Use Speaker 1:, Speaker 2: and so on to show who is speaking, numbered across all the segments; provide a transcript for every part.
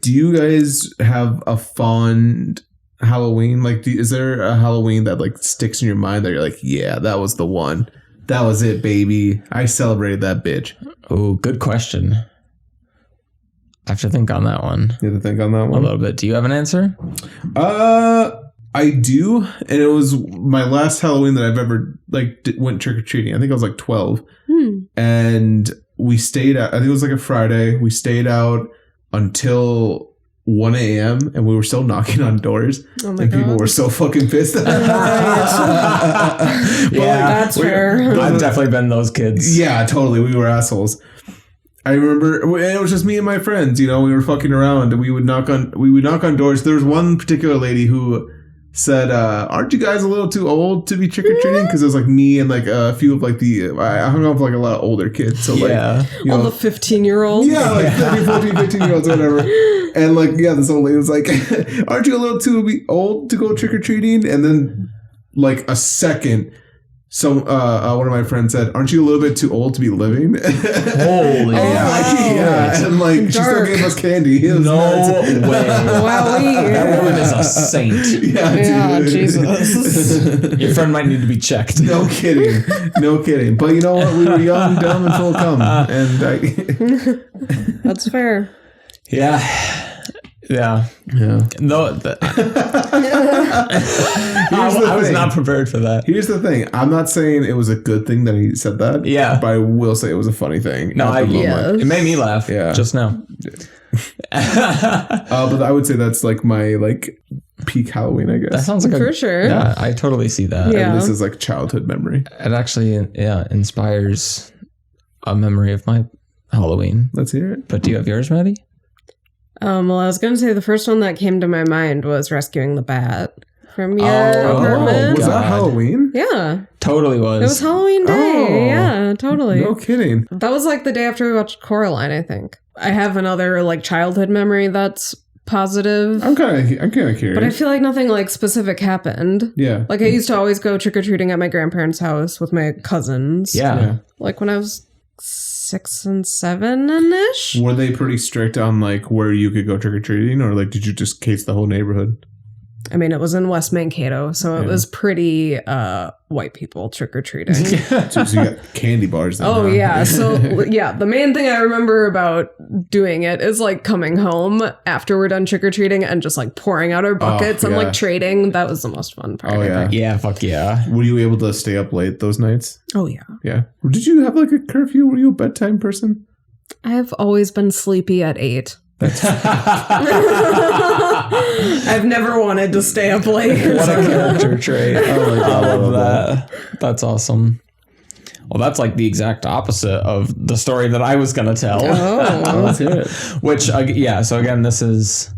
Speaker 1: Do you guys have a fond Halloween? Like, is there a Halloween that like sticks in your mind that you're like, yeah, that was the one. That was it, baby. I celebrated that bitch.
Speaker 2: Oh, good question. I have to think on that one.
Speaker 1: You have to think on that
Speaker 2: A
Speaker 1: one?
Speaker 2: little bit. Do you have an answer?
Speaker 1: I do. And it was my last Halloween that I've ever like went trick-or-treating. I think I was like 12. And we stayed out. I think it was like a Friday. We stayed out until 1 a.m. and we were still knocking on doors.
Speaker 3: Oh my
Speaker 1: and
Speaker 3: God.
Speaker 1: people were so fucking pissed.
Speaker 3: That's fair.
Speaker 2: I've definitely been those kids.
Speaker 1: Yeah, totally. We were assholes. I remember it was just me and my friends. You know, we were fucking around, and we would knock on doors. There was one particular lady who said, "Aren't you guys a little too old to be trick or treating?" Because it was like me and like a few of like I hung out with like a lot of older kids. So like, you
Speaker 3: All
Speaker 1: know,
Speaker 3: the 15-year-olds.
Speaker 1: yeah, like 13, 14, 15-year-olds, whatever. And like, yeah, this old lady was like, "Aren't you a little too old to go trick or treating?" And then like a second. So one of my friends said, "Aren't you a little bit too old to be living?"
Speaker 2: Holy
Speaker 1: yeah, and like she still gave us candy. It was
Speaker 2: No
Speaker 1: nuts.
Speaker 2: way.
Speaker 3: Wowee.
Speaker 2: That woman is a saint.
Speaker 3: Yeah,
Speaker 1: dude.
Speaker 3: Jesus.
Speaker 2: Your friend might need to be checked.
Speaker 1: No kidding, no kidding. But you know what? We were young, dumb, and full of cum, and
Speaker 3: That's fair.
Speaker 2: Yeah.
Speaker 1: yeah.
Speaker 2: No, I was not prepared for that.
Speaker 1: Here's the thing. I'm not saying it was a good thing that he said that.
Speaker 2: Yeah.
Speaker 1: But I will say it was a funny thing.
Speaker 2: No,
Speaker 1: at the moment.
Speaker 3: Yes.
Speaker 2: it made me laugh.
Speaker 1: Yeah.
Speaker 2: Just now.
Speaker 1: But I would say that's like my like peak Halloween, I guess.
Speaker 2: That sounds like
Speaker 3: For sure.
Speaker 2: Yeah, I totally see that.
Speaker 3: Yeah.
Speaker 1: And this is like childhood memory.
Speaker 2: It actually, inspires a memory of my Halloween.
Speaker 1: Let's hear it.
Speaker 2: But do you have yours, Maddie?
Speaker 3: Well, I was going to say the first one that came to my mind was rescuing the bat from your
Speaker 2: Oh,
Speaker 3: apartment.
Speaker 1: Was
Speaker 2: God.
Speaker 1: that Halloween?
Speaker 3: Yeah.
Speaker 2: Totally was.
Speaker 3: It was Halloween Day.
Speaker 1: Oh.
Speaker 3: Yeah, totally.
Speaker 1: No kidding.
Speaker 3: That was like the day after we watched Coraline, I think. I have another like childhood memory that's positive.
Speaker 1: I'm kind of curious.
Speaker 3: But I feel like nothing like specific happened.
Speaker 1: Yeah.
Speaker 3: Like I used to always go trick-or-treating at my grandparents' house with my cousins.
Speaker 2: Yeah.
Speaker 3: Like when I was 6 and 7-ish.
Speaker 1: Were they pretty strict on like where you could go trick or treating, or like did you just case the whole neighborhood?
Speaker 3: I mean, it was in West Mankato, so it was pretty white people trick-or-treating.
Speaker 1: So you got candy bars. Then,
Speaker 3: Oh,
Speaker 1: huh?
Speaker 3: yeah. So, yeah, the main thing I remember about doing it is like coming home after we're done trick-or-treating and just like pouring out our buckets and
Speaker 1: yeah.
Speaker 3: like trading. That was the most fun part.
Speaker 1: Oh
Speaker 3: I
Speaker 1: yeah.
Speaker 3: think.
Speaker 2: Yeah, fuck yeah.
Speaker 1: Were you able to stay up late those nights?
Speaker 3: Oh, yeah.
Speaker 1: Yeah. Did you have like a curfew? Were you a bedtime person?
Speaker 3: I've always been sleepy at 8. I've never wanted to stay up late.
Speaker 2: What a character trait. I love that. That's awesome. Well, that's like the exact opposite of the story that I was going to tell.
Speaker 3: Oh.
Speaker 1: Let's hear it.
Speaker 2: Which, yeah, so again, this is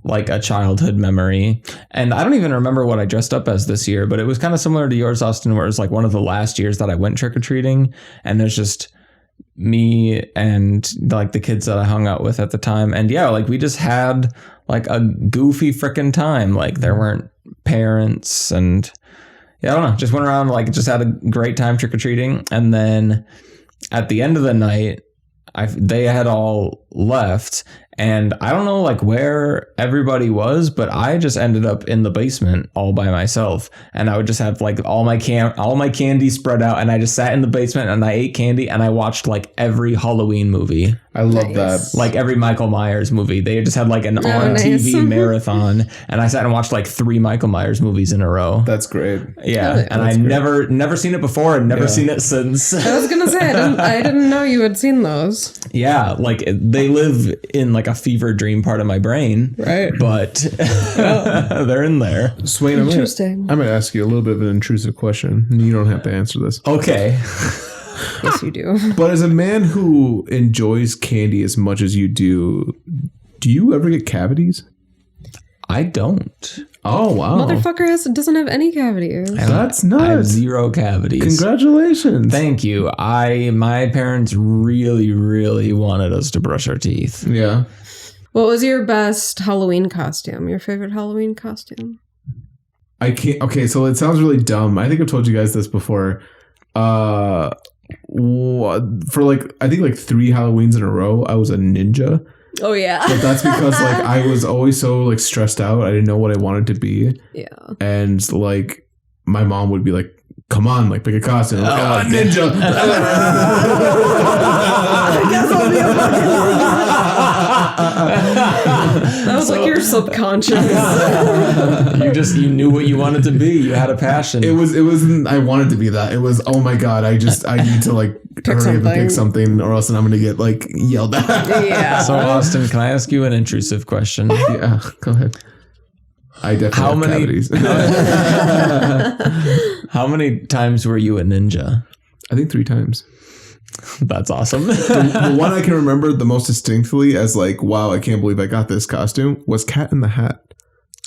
Speaker 2: like a childhood memory. And I don't even remember what I dressed up as this year, but it was kind of similar to yours, Austin, where it was like one of the last years that I went trick-or-treating. And there's just me and like the kids that I hung out with at the time. And yeah, like we just had like a goofy freaking time. Like there weren't parents and yeah, I don't know, just went around, like just had a great time trick-or-treating. And then at the end of the night, they had all left, and I don't know like where everybody was, but I just ended up in the basement all by myself, and I would just have like all my candy spread out, and I just sat in the basement and I ate candy and I watched like every Halloween movie.
Speaker 1: I love
Speaker 3: Nice.
Speaker 1: that.
Speaker 2: Like every Michael Myers movie. They just had like an on
Speaker 3: nice.
Speaker 2: TV marathon, and I sat and watched like 3 Michael Myers movies in a row.
Speaker 1: That's great.
Speaker 2: Yeah,
Speaker 3: Really?
Speaker 2: and I never seen it before and never seen it since.
Speaker 3: I was gonna say I didn't know you had seen those.
Speaker 2: Yeah, like they live in like a fever dream part of my brain,
Speaker 3: Right.
Speaker 2: but they're in there.
Speaker 1: Swain, I'm
Speaker 3: Interesting.
Speaker 1: going to ask you a little bit of an intrusive question. You don't have to answer this.
Speaker 2: Okay.
Speaker 3: Yes, you do.
Speaker 1: But as a man who enjoys candy as much as you do you ever get cavities?
Speaker 2: I don't.
Speaker 1: Oh, wow.
Speaker 3: Motherfucker doesn't have any cavities.
Speaker 1: That's
Speaker 2: I have
Speaker 1: nuts.
Speaker 2: 0 cavities.
Speaker 1: Congratulations.
Speaker 2: Thank you. My parents really, really wanted us to brush our teeth.
Speaker 1: Yeah.
Speaker 3: What was your best Halloween costume? Your favorite Halloween costume?
Speaker 1: I can't. Okay, so it sounds really dumb. I think I've told you guys this before. For like, I think like 3 Halloweens in a row, I was a ninja.
Speaker 3: Oh yeah.
Speaker 1: But that's because like I was always so like stressed out. I didn't know what I wanted to be.
Speaker 3: Yeah.
Speaker 1: And like my mom would be like, come on, like pick a costume. Like, oh, ninja.
Speaker 3: I guess I'll be a That was like your subconscious.
Speaker 2: You knew what you wanted to be. You had a passion.
Speaker 1: It wasn't I wanted to be that. It was, oh my God, I need to like hurry up and pick something or else I'm gonna get like yelled at.
Speaker 3: Yeah.
Speaker 2: So Austin, can I ask you an intrusive question?
Speaker 1: Yeah, go ahead. I definitely have cavities.
Speaker 2: How many times were you a ninja?
Speaker 1: I think 3 times.
Speaker 2: That's awesome.
Speaker 1: The one I can remember the most distinctly as like, wow, I can't believe I got this costume was Cat in the Hat.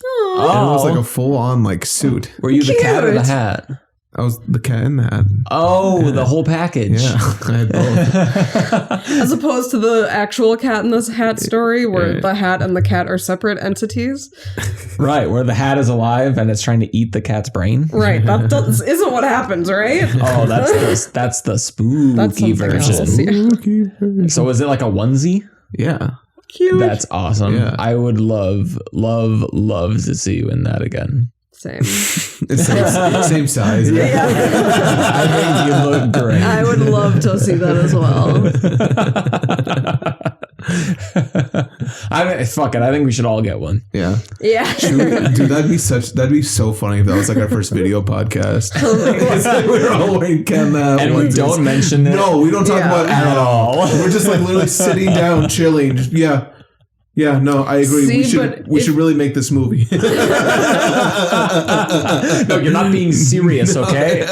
Speaker 3: Aw.
Speaker 1: And it was like a full on like suit.
Speaker 2: Were you the cat or the
Speaker 3: Cute.
Speaker 2: hat?
Speaker 1: I was the Cat in the Hat.
Speaker 2: Oh, the whole package.
Speaker 1: Yeah, I had both.
Speaker 3: As opposed to the actual Cat in the Hat story where
Speaker 1: Yeah.
Speaker 3: the hat and the cat are separate entities.
Speaker 2: Right, where the hat is alive and it's trying to eat the cat's brain.
Speaker 3: Right. That isn't what happens, right?
Speaker 2: Oh, that's the spooky
Speaker 3: That's something
Speaker 2: version.
Speaker 3: else, yeah.
Speaker 2: So is it like a onesie?
Speaker 1: Yeah.
Speaker 3: Cute.
Speaker 2: That's awesome.
Speaker 1: Yeah.
Speaker 2: I would love to see you in that again.
Speaker 3: Same.
Speaker 1: It's same size.
Speaker 2: I think you look great.
Speaker 3: I would love to see that as well.
Speaker 2: I mean, fuck it. I think we should all get one.
Speaker 1: Yeah.
Speaker 3: Yeah.
Speaker 1: Dude, that'd be so funny if that was like our first video podcast. It's like we're all wearing Cat in the Hat
Speaker 2: And we
Speaker 1: onesies.
Speaker 2: don't mention it.
Speaker 1: No, we don't talk
Speaker 3: Yeah.
Speaker 1: about it
Speaker 2: At all.
Speaker 1: We're just like literally sitting down, chilling. Just, yeah. Yeah, no, I agree.
Speaker 3: See,
Speaker 1: we should really make this movie.
Speaker 2: No, you're not being serious, okay?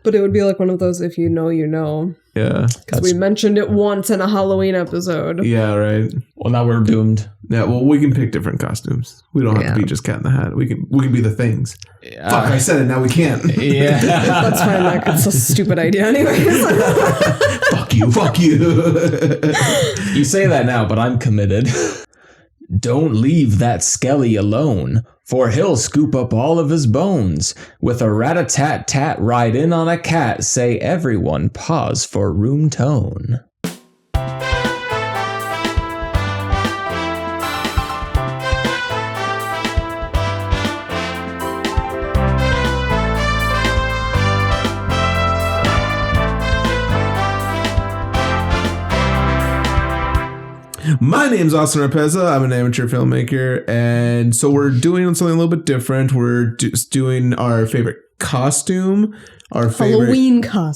Speaker 3: But it would be like one of those if you know, you know.
Speaker 1: Yeah.
Speaker 3: Because we mentioned it once in a Halloween episode.
Speaker 1: Yeah, right.
Speaker 2: Well, now we're doomed.
Speaker 1: Yeah, well, we can pick different costumes. We don't have to be just Cat in the Hat. We can be the things. Fuck, I said it. Now we can't.
Speaker 2: Yeah.
Speaker 3: That's fine. That's a stupid idea anyways.
Speaker 1: Fuck you. Fuck you.
Speaker 2: You say that now, but I'm committed. Don't leave that Skelly alone, for he'll scoop up all of his bones. With a rat-a-tat-tat ride in on a cat, say everyone pause for room tone.
Speaker 1: My name's Austin Rapeza. I'm an amateur filmmaker, and so we're doing something a little bit different. We're just doing our favorite costume, our favorite our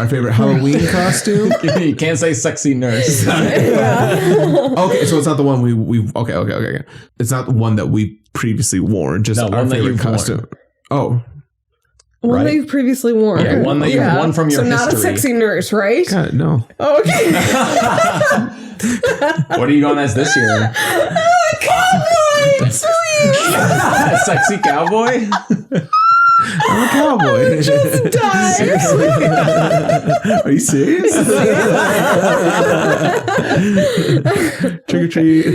Speaker 1: favorite Halloween costume.
Speaker 2: You can't say sexy nurse.
Speaker 1: Okay, so it's not the one we okay. It's not the one that we previously worn. Just
Speaker 2: No,
Speaker 1: our
Speaker 2: one that
Speaker 1: favorite
Speaker 2: you've
Speaker 1: costume. Oh,
Speaker 3: One
Speaker 2: Right?
Speaker 3: that you've previously worn.
Speaker 2: Yeah, one that you've worn from your
Speaker 3: so not a
Speaker 2: history.
Speaker 3: sexy nurse, right?
Speaker 1: God, no.
Speaker 3: Oh, okay.
Speaker 2: What are you going as this year?
Speaker 3: Cowboy, sweet.
Speaker 2: Sexy cowboy?
Speaker 1: I'm a cowboy.
Speaker 3: Just died.
Speaker 1: Are you serious? Trick or treat.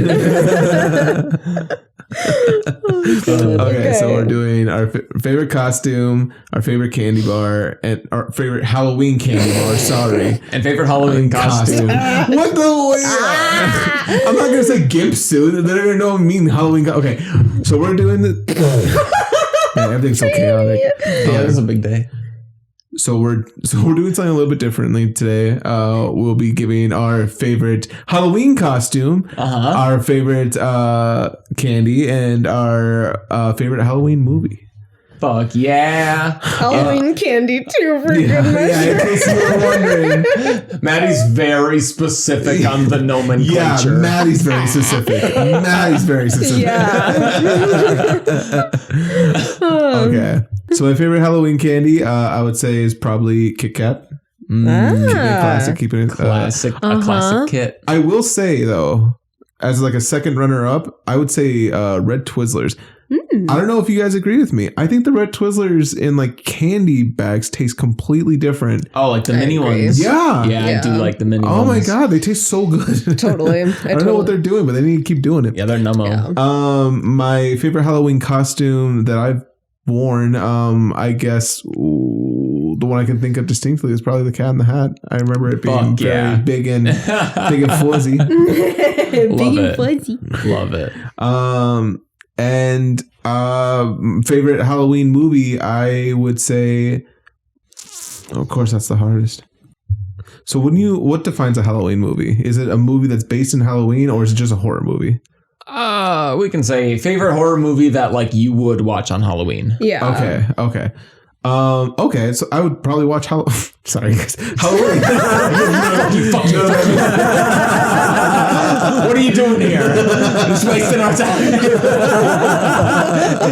Speaker 1: Okay, so we're doing our favorite costume, our favorite candy bar, and our favorite Halloween candy bar. Sorry,
Speaker 2: And favorite Halloween costume.
Speaker 1: What the? I'm not gonna say gimp suit. They're gonna know mean Halloween. Okay, so we're doing the. Man, everything's so chaotic.
Speaker 2: Yeah, this is a big day.
Speaker 1: So we're doing something a little bit differently today. We'll be giving our favorite Halloween costume, our favorite candy, and our favorite Halloween movie.
Speaker 2: Fuck yeah.
Speaker 3: Halloween candy too, for good
Speaker 1: Yeah,
Speaker 3: measure.
Speaker 1: in case you were wondering.
Speaker 2: Maddie's very specific on the nomenclature.
Speaker 1: Yeah, Maddie's very specific.
Speaker 3: Yeah.
Speaker 1: Okay. So my favorite Halloween candy, I would say, is probably Kit Kat. Keeping it classic. Keeping it
Speaker 2: Classic, a classic kit.
Speaker 1: I will say though, as like a second runner up, I would say Red Twizzlers. I don't know if you guys agree with me. I think the Red Twizzlers in like candy bags taste completely different.
Speaker 2: Oh, like the
Speaker 3: I
Speaker 2: mini
Speaker 3: agree.
Speaker 2: ones.
Speaker 1: Yeah.
Speaker 2: Yeah, I do
Speaker 3: Yeah.
Speaker 2: like the mini
Speaker 1: Oh
Speaker 2: ones.
Speaker 1: my god, they taste so good.
Speaker 3: Totally.
Speaker 1: I don't know what they're doing, but they need to keep doing it.
Speaker 2: Yeah, they're nummo.
Speaker 3: Yeah.
Speaker 1: My favorite Halloween costume that I've worn, I guess the one I can think of distinctly is probably the Cat in the Hat. I remember it being
Speaker 2: Fuck yeah.
Speaker 1: very big and fuzzy.
Speaker 2: Love it.
Speaker 3: Fuzzy.
Speaker 2: Love it.
Speaker 1: And favorite Halloween movie, I would say, of course, that's the hardest. So what defines a Halloween movie? Is it a movie that's based in Halloween, or is it just a horror movie?
Speaker 2: We can say favorite horror movie that like you would watch on Halloween.
Speaker 3: Yeah.
Speaker 1: Okay. Okay, so I would probably watch Sorry, guys. Halloween.
Speaker 2: What are you doing here? Just wasting our time.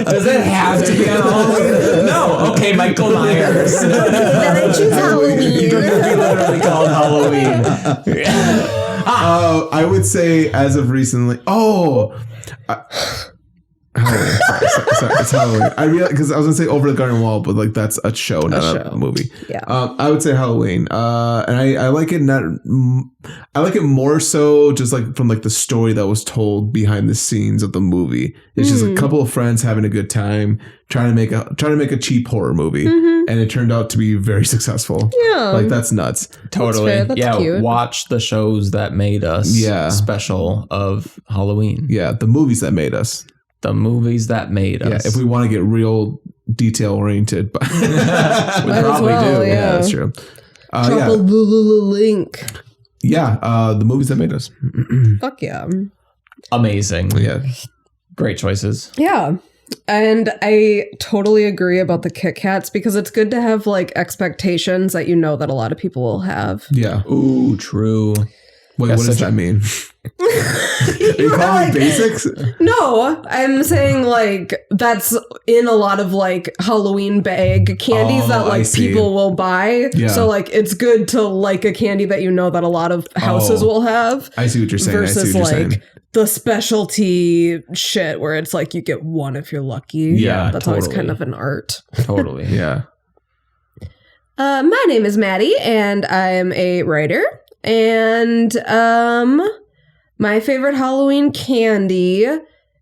Speaker 2: Does it have to be on Halloween? No. Okay, Michael Myers.
Speaker 3: Then I choose Halloween.
Speaker 2: You don't have to be literally called Halloween.
Speaker 1: I would say as of recently. Halloween. Sorry, it's Halloween. I realized because I was gonna say Over the Garden Wall, but like that's a show, not a movie.
Speaker 3: Yeah.
Speaker 1: I would say Halloween. And I like it I like it more so just like from like the story that was told behind the scenes of the movie. It's just a couple of friends having a good time trying to make a cheap horror movie, and it turned out to be very successful.
Speaker 3: Yeah.
Speaker 1: Like that's nuts.
Speaker 2: Totally.
Speaker 3: That's cute.
Speaker 2: Watch the shows that made us special of Halloween.
Speaker 1: Yeah, the movies that made us.
Speaker 2: The movies that made us.
Speaker 1: Yeah, if we want to get real detail oriented, but we
Speaker 3: probably do.
Speaker 1: Yeah, that's true.
Speaker 3: Drop a link.
Speaker 1: Yeah, the movies that made us.
Speaker 3: Fuck yeah.
Speaker 2: Amazing.
Speaker 1: Yeah.
Speaker 2: Great choices.
Speaker 3: Yeah. And I totally agree about the Kit Kats because it's good to have like expectations that you know that a lot of people will have.
Speaker 1: Yeah.
Speaker 2: Ooh, true.
Speaker 1: Wait, what does that mean? Are you calling me basics?
Speaker 3: No, I'm saying like that's in a lot of like Halloween bag candies that like people will buy.
Speaker 1: Yeah.
Speaker 3: So like it's good to like a candy that you know that a lot of houses will have.
Speaker 1: I see what you're saying.
Speaker 3: Versus like the specialty shit where it's like you get one if you're lucky.
Speaker 2: Yeah,
Speaker 3: that's
Speaker 2: totally.
Speaker 3: always kind of an art.
Speaker 2: Totally.
Speaker 1: Yeah.
Speaker 3: My name is Maddie and I'm a writer. And my favorite Halloween candy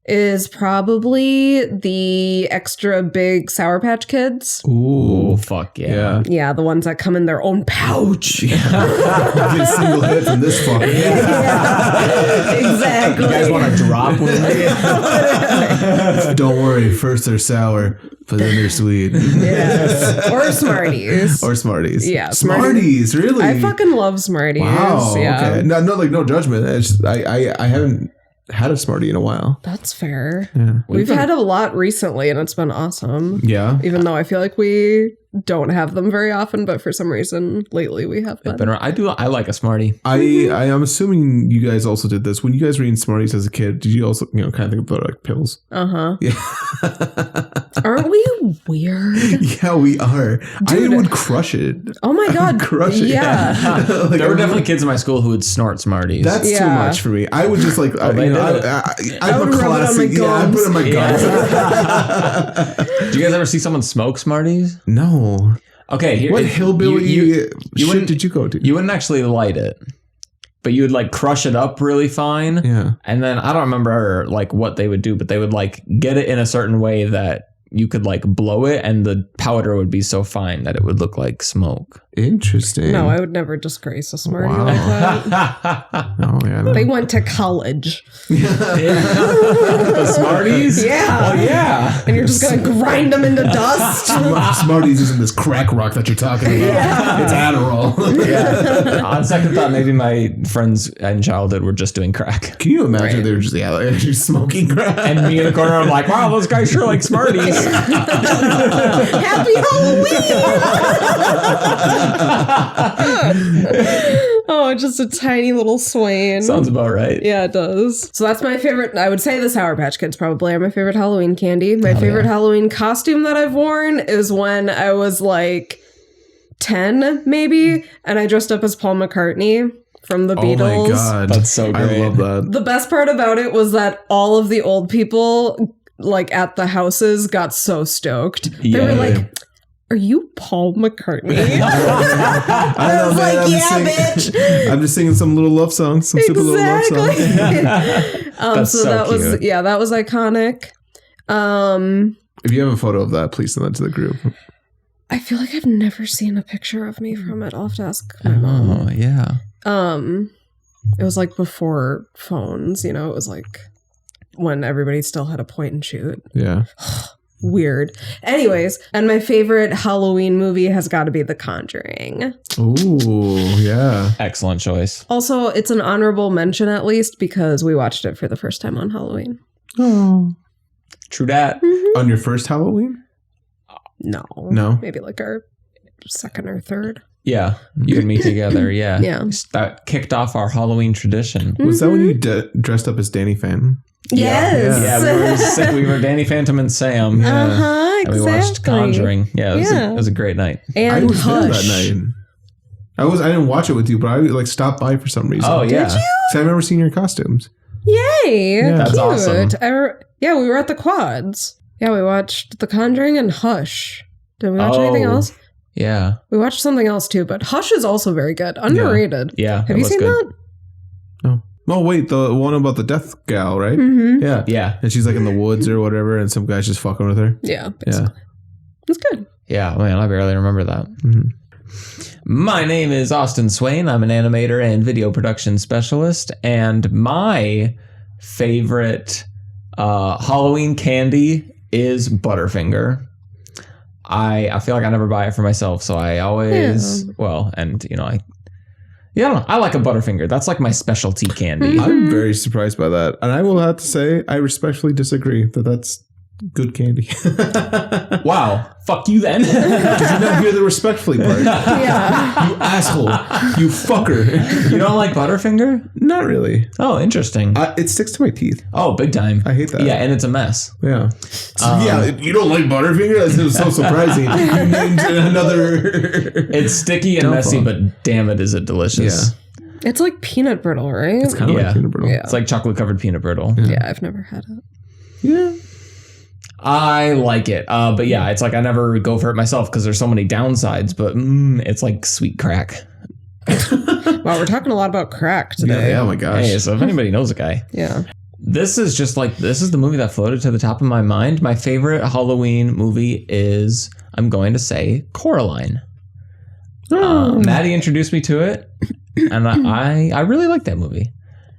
Speaker 3: is probably the extra big Sour Patch Kids.
Speaker 2: Ooh, fuck yeah.
Speaker 3: Yeah, the ones that come in their own pouch.
Speaker 1: Get a single hit from this fucker.
Speaker 3: Yeah, exactly.
Speaker 2: You guys want to drop with me?
Speaker 1: Don't worry, first they're sour, but then they're sweet.
Speaker 3: Yes. Or Smarties.
Speaker 1: Or Smarties.
Speaker 3: Yeah,
Speaker 1: Smarties, really?
Speaker 3: I fucking love Smarties.
Speaker 1: Wow.
Speaker 3: Yeah.
Speaker 1: Okay. No judgment. It's just, I haven't had a Smartie in a while.
Speaker 3: That's fair.
Speaker 1: Yeah.
Speaker 3: We've had a lot recently and it's been awesome.
Speaker 1: Yeah.
Speaker 3: Even though I feel like we don't have them very often, but for some reason lately we have been.
Speaker 2: I like a Smartie.
Speaker 1: I am assuming you guys also did this. When you guys were eating Smarties as a kid, did you also, kind of think about like pills?
Speaker 3: Uh-huh.
Speaker 1: Yeah.
Speaker 3: Aren't we weird?
Speaker 1: Yeah, we are.
Speaker 3: Dude.
Speaker 1: I would crush it.
Speaker 3: Oh my God.
Speaker 1: Crush it.
Speaker 3: Yeah.
Speaker 1: Like,
Speaker 2: There were definitely kids in my school who would snort Smarties.
Speaker 1: That's too
Speaker 3: Yeah.
Speaker 1: much for me. I would just like,
Speaker 2: they
Speaker 1: I
Speaker 2: did it.
Speaker 1: would
Speaker 3: rub it on my
Speaker 1: I put it in my
Speaker 3: gums.
Speaker 1: gums.
Speaker 2: Do you guys ever see someone smoke Smarties?
Speaker 1: No.
Speaker 2: Okay, here.
Speaker 1: What hillbilly shit
Speaker 2: wouldn't-
Speaker 1: did you go to?
Speaker 2: You wouldn't actually light it, but you would like crush it up really fine.
Speaker 1: Yeah.
Speaker 2: And then I don't remember like what they would do, but they would like get it in a certain way that you could like blow it and the powder would be so fine that it would look like smoke.
Speaker 1: Interesting.
Speaker 3: No, I would never disgrace a Smartie
Speaker 1: Wow.
Speaker 3: like that.
Speaker 1: Oh, yeah.
Speaker 3: They went to college.
Speaker 2: The Smarties?
Speaker 3: Yeah.
Speaker 2: Oh, yeah.
Speaker 3: And you're just going to grind them into dust.
Speaker 1: Smarties isn't this crack rock that you're talking about. It's Adderall.
Speaker 2: Yeah. On second thought, maybe my friends in childhood were just doing crack.
Speaker 1: Can you imagine they were just actually smoking crack?
Speaker 2: And me in the corner, I'm like, wow, those guys sure like Smarties.
Speaker 3: Happy Halloween! Oh, just a tiny little swain.
Speaker 2: Sounds about right.
Speaker 3: Yeah, it does. So that's my favorite. I would say the Sour Patch Kids probably are my favorite Halloween candy. My favorite Halloween costume that I've worn is when I was like 10, maybe, and I dressed up as Paul McCartney from the Beatles.
Speaker 1: Oh my God.
Speaker 2: That's so great.
Speaker 1: I love that.
Speaker 3: The best part about it was that all of the old people, like at the houses, got so stoked. They
Speaker 2: Yeah.
Speaker 3: were like, "Are you Paul McCartney?"
Speaker 1: I
Speaker 3: was
Speaker 1: man.
Speaker 3: like,
Speaker 1: I'm
Speaker 3: "Yeah,
Speaker 1: just singing- I'm just singing some little love songs, some stupid little love songs.
Speaker 2: That's
Speaker 3: so
Speaker 2: so
Speaker 3: that was
Speaker 2: cute.
Speaker 3: that was iconic.
Speaker 1: If you have a photo of that, please send that to the group.
Speaker 3: I feel like I've never seen a picture of me from it. I'll have to ask my mom.
Speaker 2: Oh, yeah.
Speaker 3: It was like before phones, it was like when everybody still had a point and shoot.
Speaker 1: Yeah.
Speaker 3: Weird. Anyways, and my favorite Halloween movie has got to be The Conjuring.
Speaker 1: Ooh, yeah.
Speaker 2: Excellent choice.
Speaker 3: Also, it's an honorable mention at least because we watched it for the first time on Halloween.
Speaker 1: Oh.
Speaker 2: True dat.
Speaker 1: On your first Halloween?
Speaker 3: No. Maybe like our second or third.
Speaker 2: Yeah. You and me together. Yeah.
Speaker 3: Yeah.
Speaker 2: That kicked off our Halloween tradition.
Speaker 1: Was that when you dressed up as Danny Phantom?
Speaker 3: Yes.
Speaker 2: Yeah, we were Danny Phantom and Sam.
Speaker 3: Uh-huh,
Speaker 2: and we watched Conjuring. Yeah, it was a great night.
Speaker 3: And
Speaker 1: I was
Speaker 3: Hush.
Speaker 1: there that night. I didn't watch it with you, but I like stopped by for some reason.
Speaker 2: Oh, yeah.
Speaker 3: Did you?
Speaker 1: So I've never seen your costumes.
Speaker 3: Yay.
Speaker 1: Yeah.
Speaker 2: That's
Speaker 3: Cute.
Speaker 2: awesome.
Speaker 3: Yeah, we were at the Quads. Yeah, we watched The Conjuring and Hush. Did we watch anything else?
Speaker 2: Yeah.
Speaker 3: We watched something else too, but Hush is also very good. Underrated.
Speaker 2: Yeah.
Speaker 3: Have you seen that?
Speaker 1: No. Oh, wait, the one about the death gal, right?
Speaker 3: Mm-hmm.
Speaker 1: Yeah.
Speaker 2: Yeah.
Speaker 1: And she's like in the woods or whatever, and some guy's just fucking with her.
Speaker 3: Yeah, basically. It's good.
Speaker 2: Yeah. Man, I barely remember that.
Speaker 1: Mhm.
Speaker 2: My name is Austin Swain. I'm an animator and video production specialist. And my favorite Halloween candy is Butterfinger. I feel like I never buy it for myself, so I always I like a Butterfinger. That's like my specialty candy.
Speaker 1: I'm very surprised by that. And I will have to say, I respectfully disagree that that's good candy.
Speaker 2: Wow. Fuck you then.
Speaker 1: Did you not hear the respectfully part?
Speaker 3: Yeah.
Speaker 1: You asshole. You fucker.
Speaker 2: You don't like Butterfinger?
Speaker 1: Not really.
Speaker 2: Oh, interesting.
Speaker 1: It sticks to my teeth.
Speaker 2: Oh, big time.
Speaker 1: I hate that.
Speaker 2: Yeah, and it's a mess.
Speaker 1: Yeah. You don't like Butterfinger? That's so surprising. You named another.
Speaker 2: It's sticky and messy, but damn it, is it delicious.
Speaker 1: Yeah.
Speaker 3: It's like peanut brittle, right?
Speaker 1: It's kind of
Speaker 2: Yeah.
Speaker 1: like peanut brittle.
Speaker 3: Yeah.
Speaker 2: It's like chocolate covered peanut brittle.
Speaker 3: Yeah, I've never had it.
Speaker 1: Yeah.
Speaker 2: I like it. But yeah, it's like I never go for it myself because there's so many downsides, but it's like sweet crack.
Speaker 3: Wow, we're talking a lot about crack today.
Speaker 1: Yeah, oh my gosh.
Speaker 2: Hey, so if anybody knows a guy.
Speaker 3: Yeah.
Speaker 2: This is the movie that floated to the top of my mind. My favorite Halloween movie is, I'm going to say, Coraline. Maddie introduced me to it, and I really like that movie.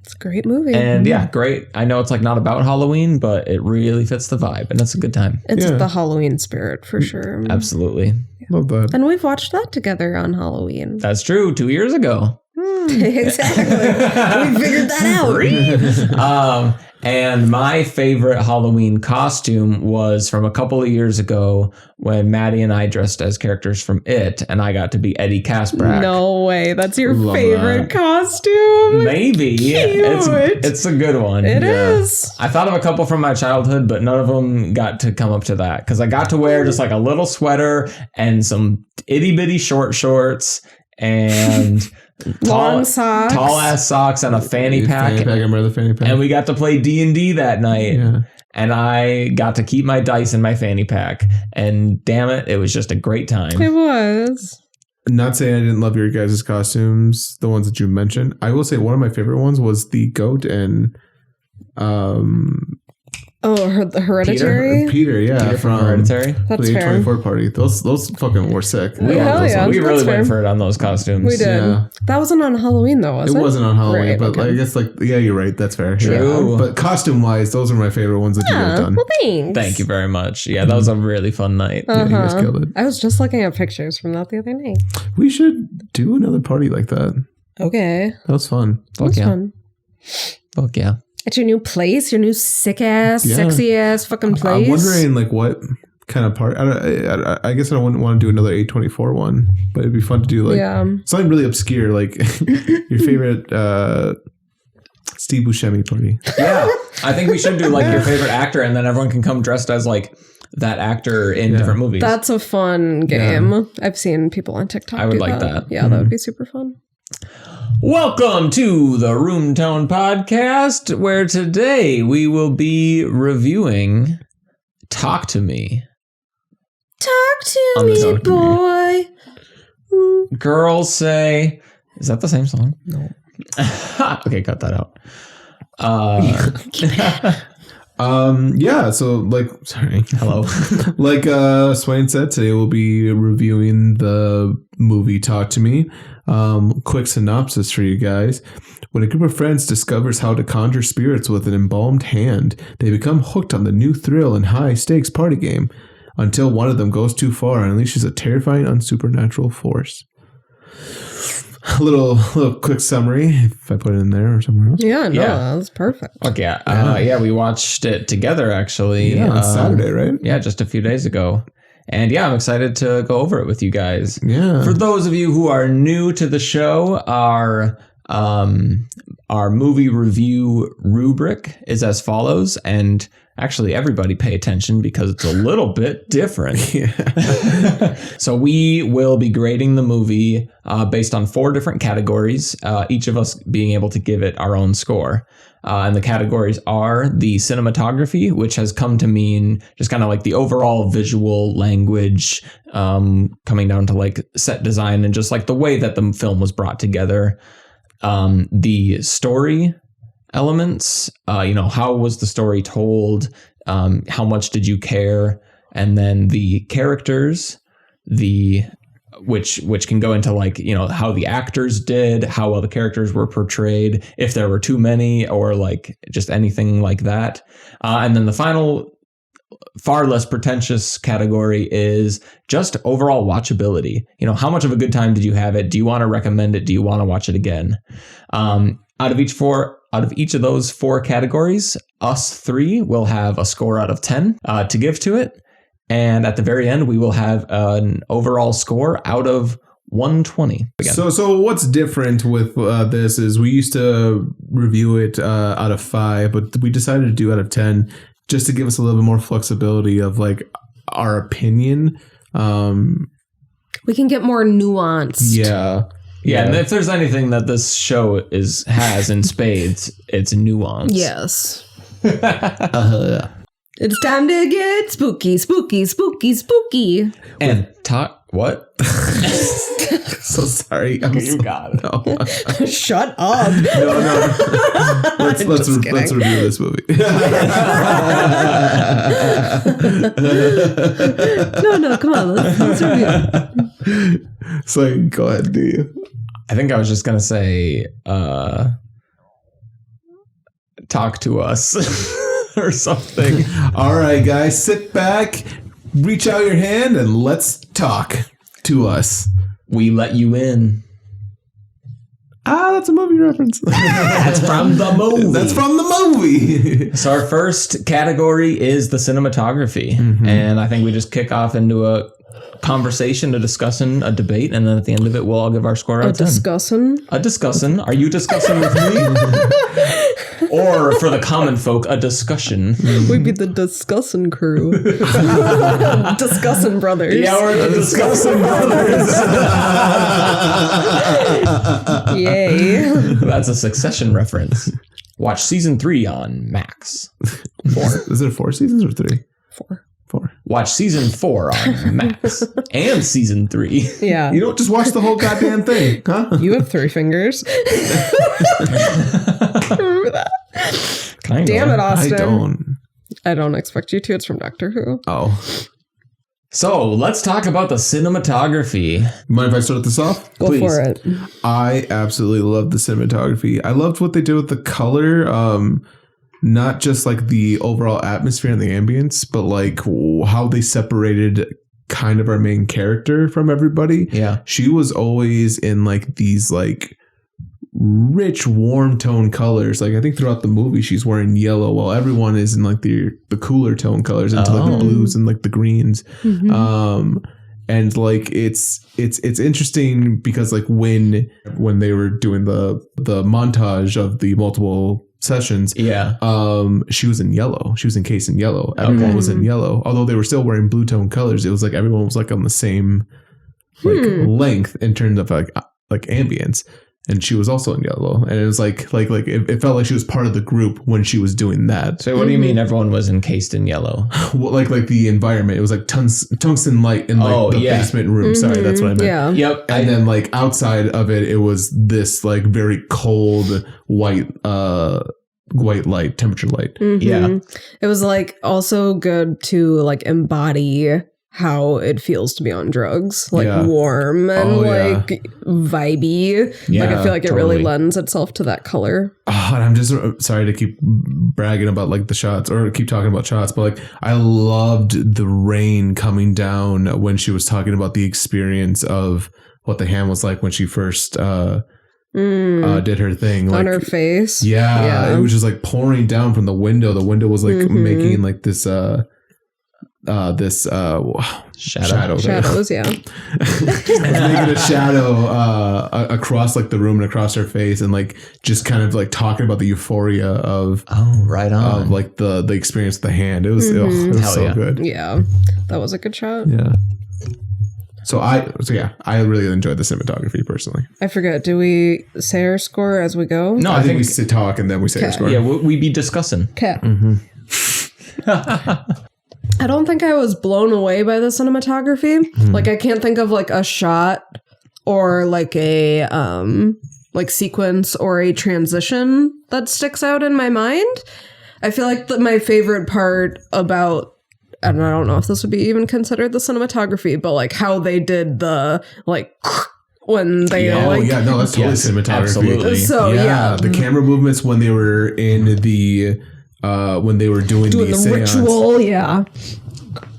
Speaker 3: It's a great movie.
Speaker 2: And yeah, great. I know it's like not about Halloween, but it really fits the vibe, and it's a good time.
Speaker 3: It's
Speaker 1: Yeah.
Speaker 3: the Halloween spirit for sure.
Speaker 2: Absolutely.
Speaker 1: Love that.
Speaker 3: And we've watched that together on Halloween.
Speaker 2: That's true. 2 years ago.
Speaker 3: Exactly. We figured that out.
Speaker 2: And my favorite Halloween costume was from a couple of years ago when Maddie and I dressed as characters from It, and I got to be Eddie Kasprak.
Speaker 3: No way. That's your
Speaker 1: Love
Speaker 3: favorite
Speaker 1: that.
Speaker 3: costume.
Speaker 2: Maybe. It's a good one.
Speaker 3: It is.
Speaker 2: I thought of a couple from my childhood, but none of them got to come up to that because I got to wear just like a little sweater and some itty bitty short shorts and
Speaker 3: Long socks.
Speaker 2: tall ass socks and a fanny pack.
Speaker 1: Fanny pack. I remember the fanny pack.
Speaker 2: And we got to play D&D that night.
Speaker 1: Yeah.
Speaker 2: And I got to keep my dice in my fanny pack. And damn it, it was just a great time.
Speaker 3: It was.
Speaker 1: Not saying I didn't love your guys' costumes, the ones that you mentioned. I will say one of my favorite ones was the goat and
Speaker 3: The Hereditary.
Speaker 1: Peter, yeah,
Speaker 2: Peter from Hereditary.
Speaker 3: That's
Speaker 1: the
Speaker 3: fair.
Speaker 1: A24 party. Those fucking were sick.
Speaker 2: We,
Speaker 3: Hell
Speaker 2: had-
Speaker 3: yeah,
Speaker 2: we
Speaker 3: that's
Speaker 2: really
Speaker 3: fair.
Speaker 2: went for it on those costumes.
Speaker 3: We did.
Speaker 1: Yeah.
Speaker 3: That wasn't on Halloween though, was it?
Speaker 1: It wasn't on Halloween,
Speaker 3: Right,
Speaker 1: but
Speaker 3: okay.
Speaker 1: I guess yeah, you're right. That's fair.
Speaker 2: True.
Speaker 1: Yeah. But costume wise, those are my favorite ones that you have done.
Speaker 3: Well, thanks.
Speaker 2: Thank you very much. Yeah, that was a really fun night.
Speaker 1: Yeah, you guys killed it.
Speaker 3: I was just looking at pictures from that the other night.
Speaker 1: We should do another party like that.
Speaker 3: Okay.
Speaker 1: That was fun.
Speaker 2: Fuck
Speaker 3: That's
Speaker 2: yeah.
Speaker 3: fun.
Speaker 2: Fuck yeah.
Speaker 3: At your new place, your new sick ass,
Speaker 1: Yeah.
Speaker 3: sexy ass fucking place.
Speaker 1: I'm wondering like what kind of party. I guess I wouldn't want to do another A24 one, but it'd be fun to do like something really obscure, like your favorite Steve Buscemi party.
Speaker 2: Yeah. I think we should do like your favorite actor and then everyone can come dressed as like that actor in different movies.
Speaker 3: That's a fun game. I've seen people on TikTok.
Speaker 2: I would
Speaker 3: do
Speaker 2: like that.
Speaker 3: Yeah, that would be super fun.
Speaker 2: Welcome to the Room Tone Podcast, where today we will be reviewing Talk to Me.
Speaker 3: Talk to
Speaker 2: On the
Speaker 3: me,
Speaker 2: Talk to
Speaker 3: boy.
Speaker 2: Girls Say... Is that the same song?
Speaker 3: No.
Speaker 2: Okay, cut that out.
Speaker 1: Yeah, so like, sorry.
Speaker 2: Hello.
Speaker 1: Like Swain said, today we'll be reviewing the movie Talk to Me. Quick synopsis for you guys. When a group of friends discovers how to conjure spirits with an embalmed hand, they become hooked on the new thrill and high-stakes party game until one of them goes too far and unleashes a terrifying unsupernatural force. A little quick summary, if I put it in there or somewhere else.
Speaker 3: Yeah, no,
Speaker 2: Yeah.
Speaker 3: that's perfect.
Speaker 2: Okay. Yeah, we watched it together actually.
Speaker 1: Yeah, on Saturday, right?
Speaker 2: Yeah, just a few days ago. And yeah, I'm excited to go over it with you guys.
Speaker 1: Yeah.
Speaker 2: For those of you who are new to the show, our movie review rubric is as follows, and actually everybody pay attention because it's a little bit different. So we will be grading the movie based on 4 different categories, each of us being able to give it our own score. And the categories are the cinematography, which has come to mean just kind of like the overall visual language, coming down to like set design and just like the way that the film was brought together. The story elements, how was the story told? How much did you care? And then the characters, which can go into like, how the actors did, how well the characters were portrayed, if there were too many or like just anything like that. And then the final, far less pretentious category is just overall watchability. How much of a good time did you have it? Do you want to recommend it? Do you want to watch it again? Out of each of those 4 categories, us 3 will have a score out of 10 to give to it. And at the very end, we will have an overall score out of 120. Again.
Speaker 1: So what's different with this is we used to review it out of 5, but we decided to do out of 10 just to give us a little bit more flexibility of like our opinion.
Speaker 3: We can get more nuanced.
Speaker 1: Yeah.
Speaker 2: Yeah, and if there's anything that this show has in spades, it's nuance.
Speaker 3: Yes. It's time to get spooky, spooky, spooky, spooky.
Speaker 2: And talk what?
Speaker 1: So sorry.
Speaker 2: You got it.
Speaker 1: No.
Speaker 3: Shut up.
Speaker 1: No. Let's review this movie.
Speaker 3: No, come on. Let's review.
Speaker 1: So go ahead, do you?
Speaker 2: I think I was just gonna say, talk to us or something.
Speaker 1: All right, guys, sit back, reach out your hand, and let's talk to us.
Speaker 2: We let you in.
Speaker 1: That's a movie reference.
Speaker 2: That's from the movie.
Speaker 1: That's from the movie.
Speaker 2: So our first category is the cinematography. Mm-hmm. And I think we just kick off into a conversation, a discussion, a debate, and then at the end of it, we'll all give our score out of 10.
Speaker 3: A discussion?
Speaker 2: Are you discussing with me? Or for the common folk, a discussion.
Speaker 3: We'd be the discussion crew. Discussion brothers.
Speaker 2: Yeah, we're the discussion brothers.
Speaker 3: Yay.
Speaker 2: That's a Succession reference. Watch season 3 on Max. 4.
Speaker 1: Is it 4 seasons or 3?
Speaker 3: 4.
Speaker 2: Watch season 4 on Max. And season 3.
Speaker 3: Yeah.
Speaker 1: You don't just watch the whole goddamn thing, huh?
Speaker 3: You have 3 fingers. Remember that?
Speaker 2: Kind
Speaker 3: Damn it,
Speaker 1: I
Speaker 3: Austin.
Speaker 1: don't.
Speaker 3: I don't expect you to. It's from Doctor Who.
Speaker 1: Oh.
Speaker 2: So let's talk about the cinematography.
Speaker 1: Mind if I start this off?
Speaker 3: Go
Speaker 2: Please.
Speaker 3: for it.
Speaker 1: I absolutely love the cinematography. I loved what they did with the color. Not just like the overall atmosphere and the ambience, but like how they separated kind of our main character from everybody.
Speaker 2: Yeah.
Speaker 1: She was always in like these like rich, warm tone colors. Like I think throughout the movie she's wearing yellow while everyone is in like the cooler tone colors into like the blues and like the greens.
Speaker 3: Mm-hmm.
Speaker 1: And like it's interesting because like when they were doing the montage of the multiple sessions,
Speaker 2: Yeah.
Speaker 1: she was in yellow. She was encased in yellow. Everyone was in yellow. Although they were still wearing blue tone colors, it was like everyone was like on the same like length in terms of like ambience. And she was also in yellow. And it was like it felt like she was part of the group when she was doing that.
Speaker 2: So what do you mean everyone was encased in yellow?
Speaker 1: Well, like the environment. It was like tungsten light in like the basement room. Sorry, that's what I meant.
Speaker 3: Yeah.
Speaker 2: Yep.
Speaker 1: And then like outside of it, it was this like very cold white white light, temperature light.
Speaker 2: Yeah.
Speaker 3: It was like also good to like embody how it feels to be on drugs, like
Speaker 1: Yeah.
Speaker 3: warm and
Speaker 1: Oh, yeah.
Speaker 3: like vibey. Like I feel like it really lends itself to that color.
Speaker 1: Oh, and I'm just sorry to keep bragging about like the shots or keep talking about shots, but like I loved the rain coming down when she was talking about the experience of what the hand was like when she first did her thing, like
Speaker 3: On her face.
Speaker 1: Yeah, it was just like pouring down from the window. The window was like making like this shadow.
Speaker 3: Shadows, yeah.
Speaker 1: It's making a shadow across like the room and across her face, and like just kind of like talking about the euphoria of
Speaker 2: Right on.
Speaker 1: of like the experience of the hand. It was, it was
Speaker 2: Hell
Speaker 1: so
Speaker 2: yeah.
Speaker 1: good.
Speaker 3: Yeah. That was a good shot.
Speaker 1: Yeah. So I really enjoyed the cinematography personally.
Speaker 3: I forget. Do we say our score as we go?
Speaker 2: No,
Speaker 1: I
Speaker 2: I
Speaker 1: think we
Speaker 2: think
Speaker 1: sit talk and then we say our score.
Speaker 2: yeah, we be discussing.
Speaker 3: Okay. I don't think I was blown away by the cinematography. Like I can't think of like a shot or like a like sequence or a transition that sticks out in my mind. I feel like my favorite part about, and I don't know if this would be even considered the cinematography, but like how they did the like when they like
Speaker 1: that's totally
Speaker 2: Yes,
Speaker 1: cinematography.
Speaker 2: absolutely.
Speaker 3: So, yeah.
Speaker 1: the camera movements when they were in the when they were doing the seance.
Speaker 3: ritual, yeah.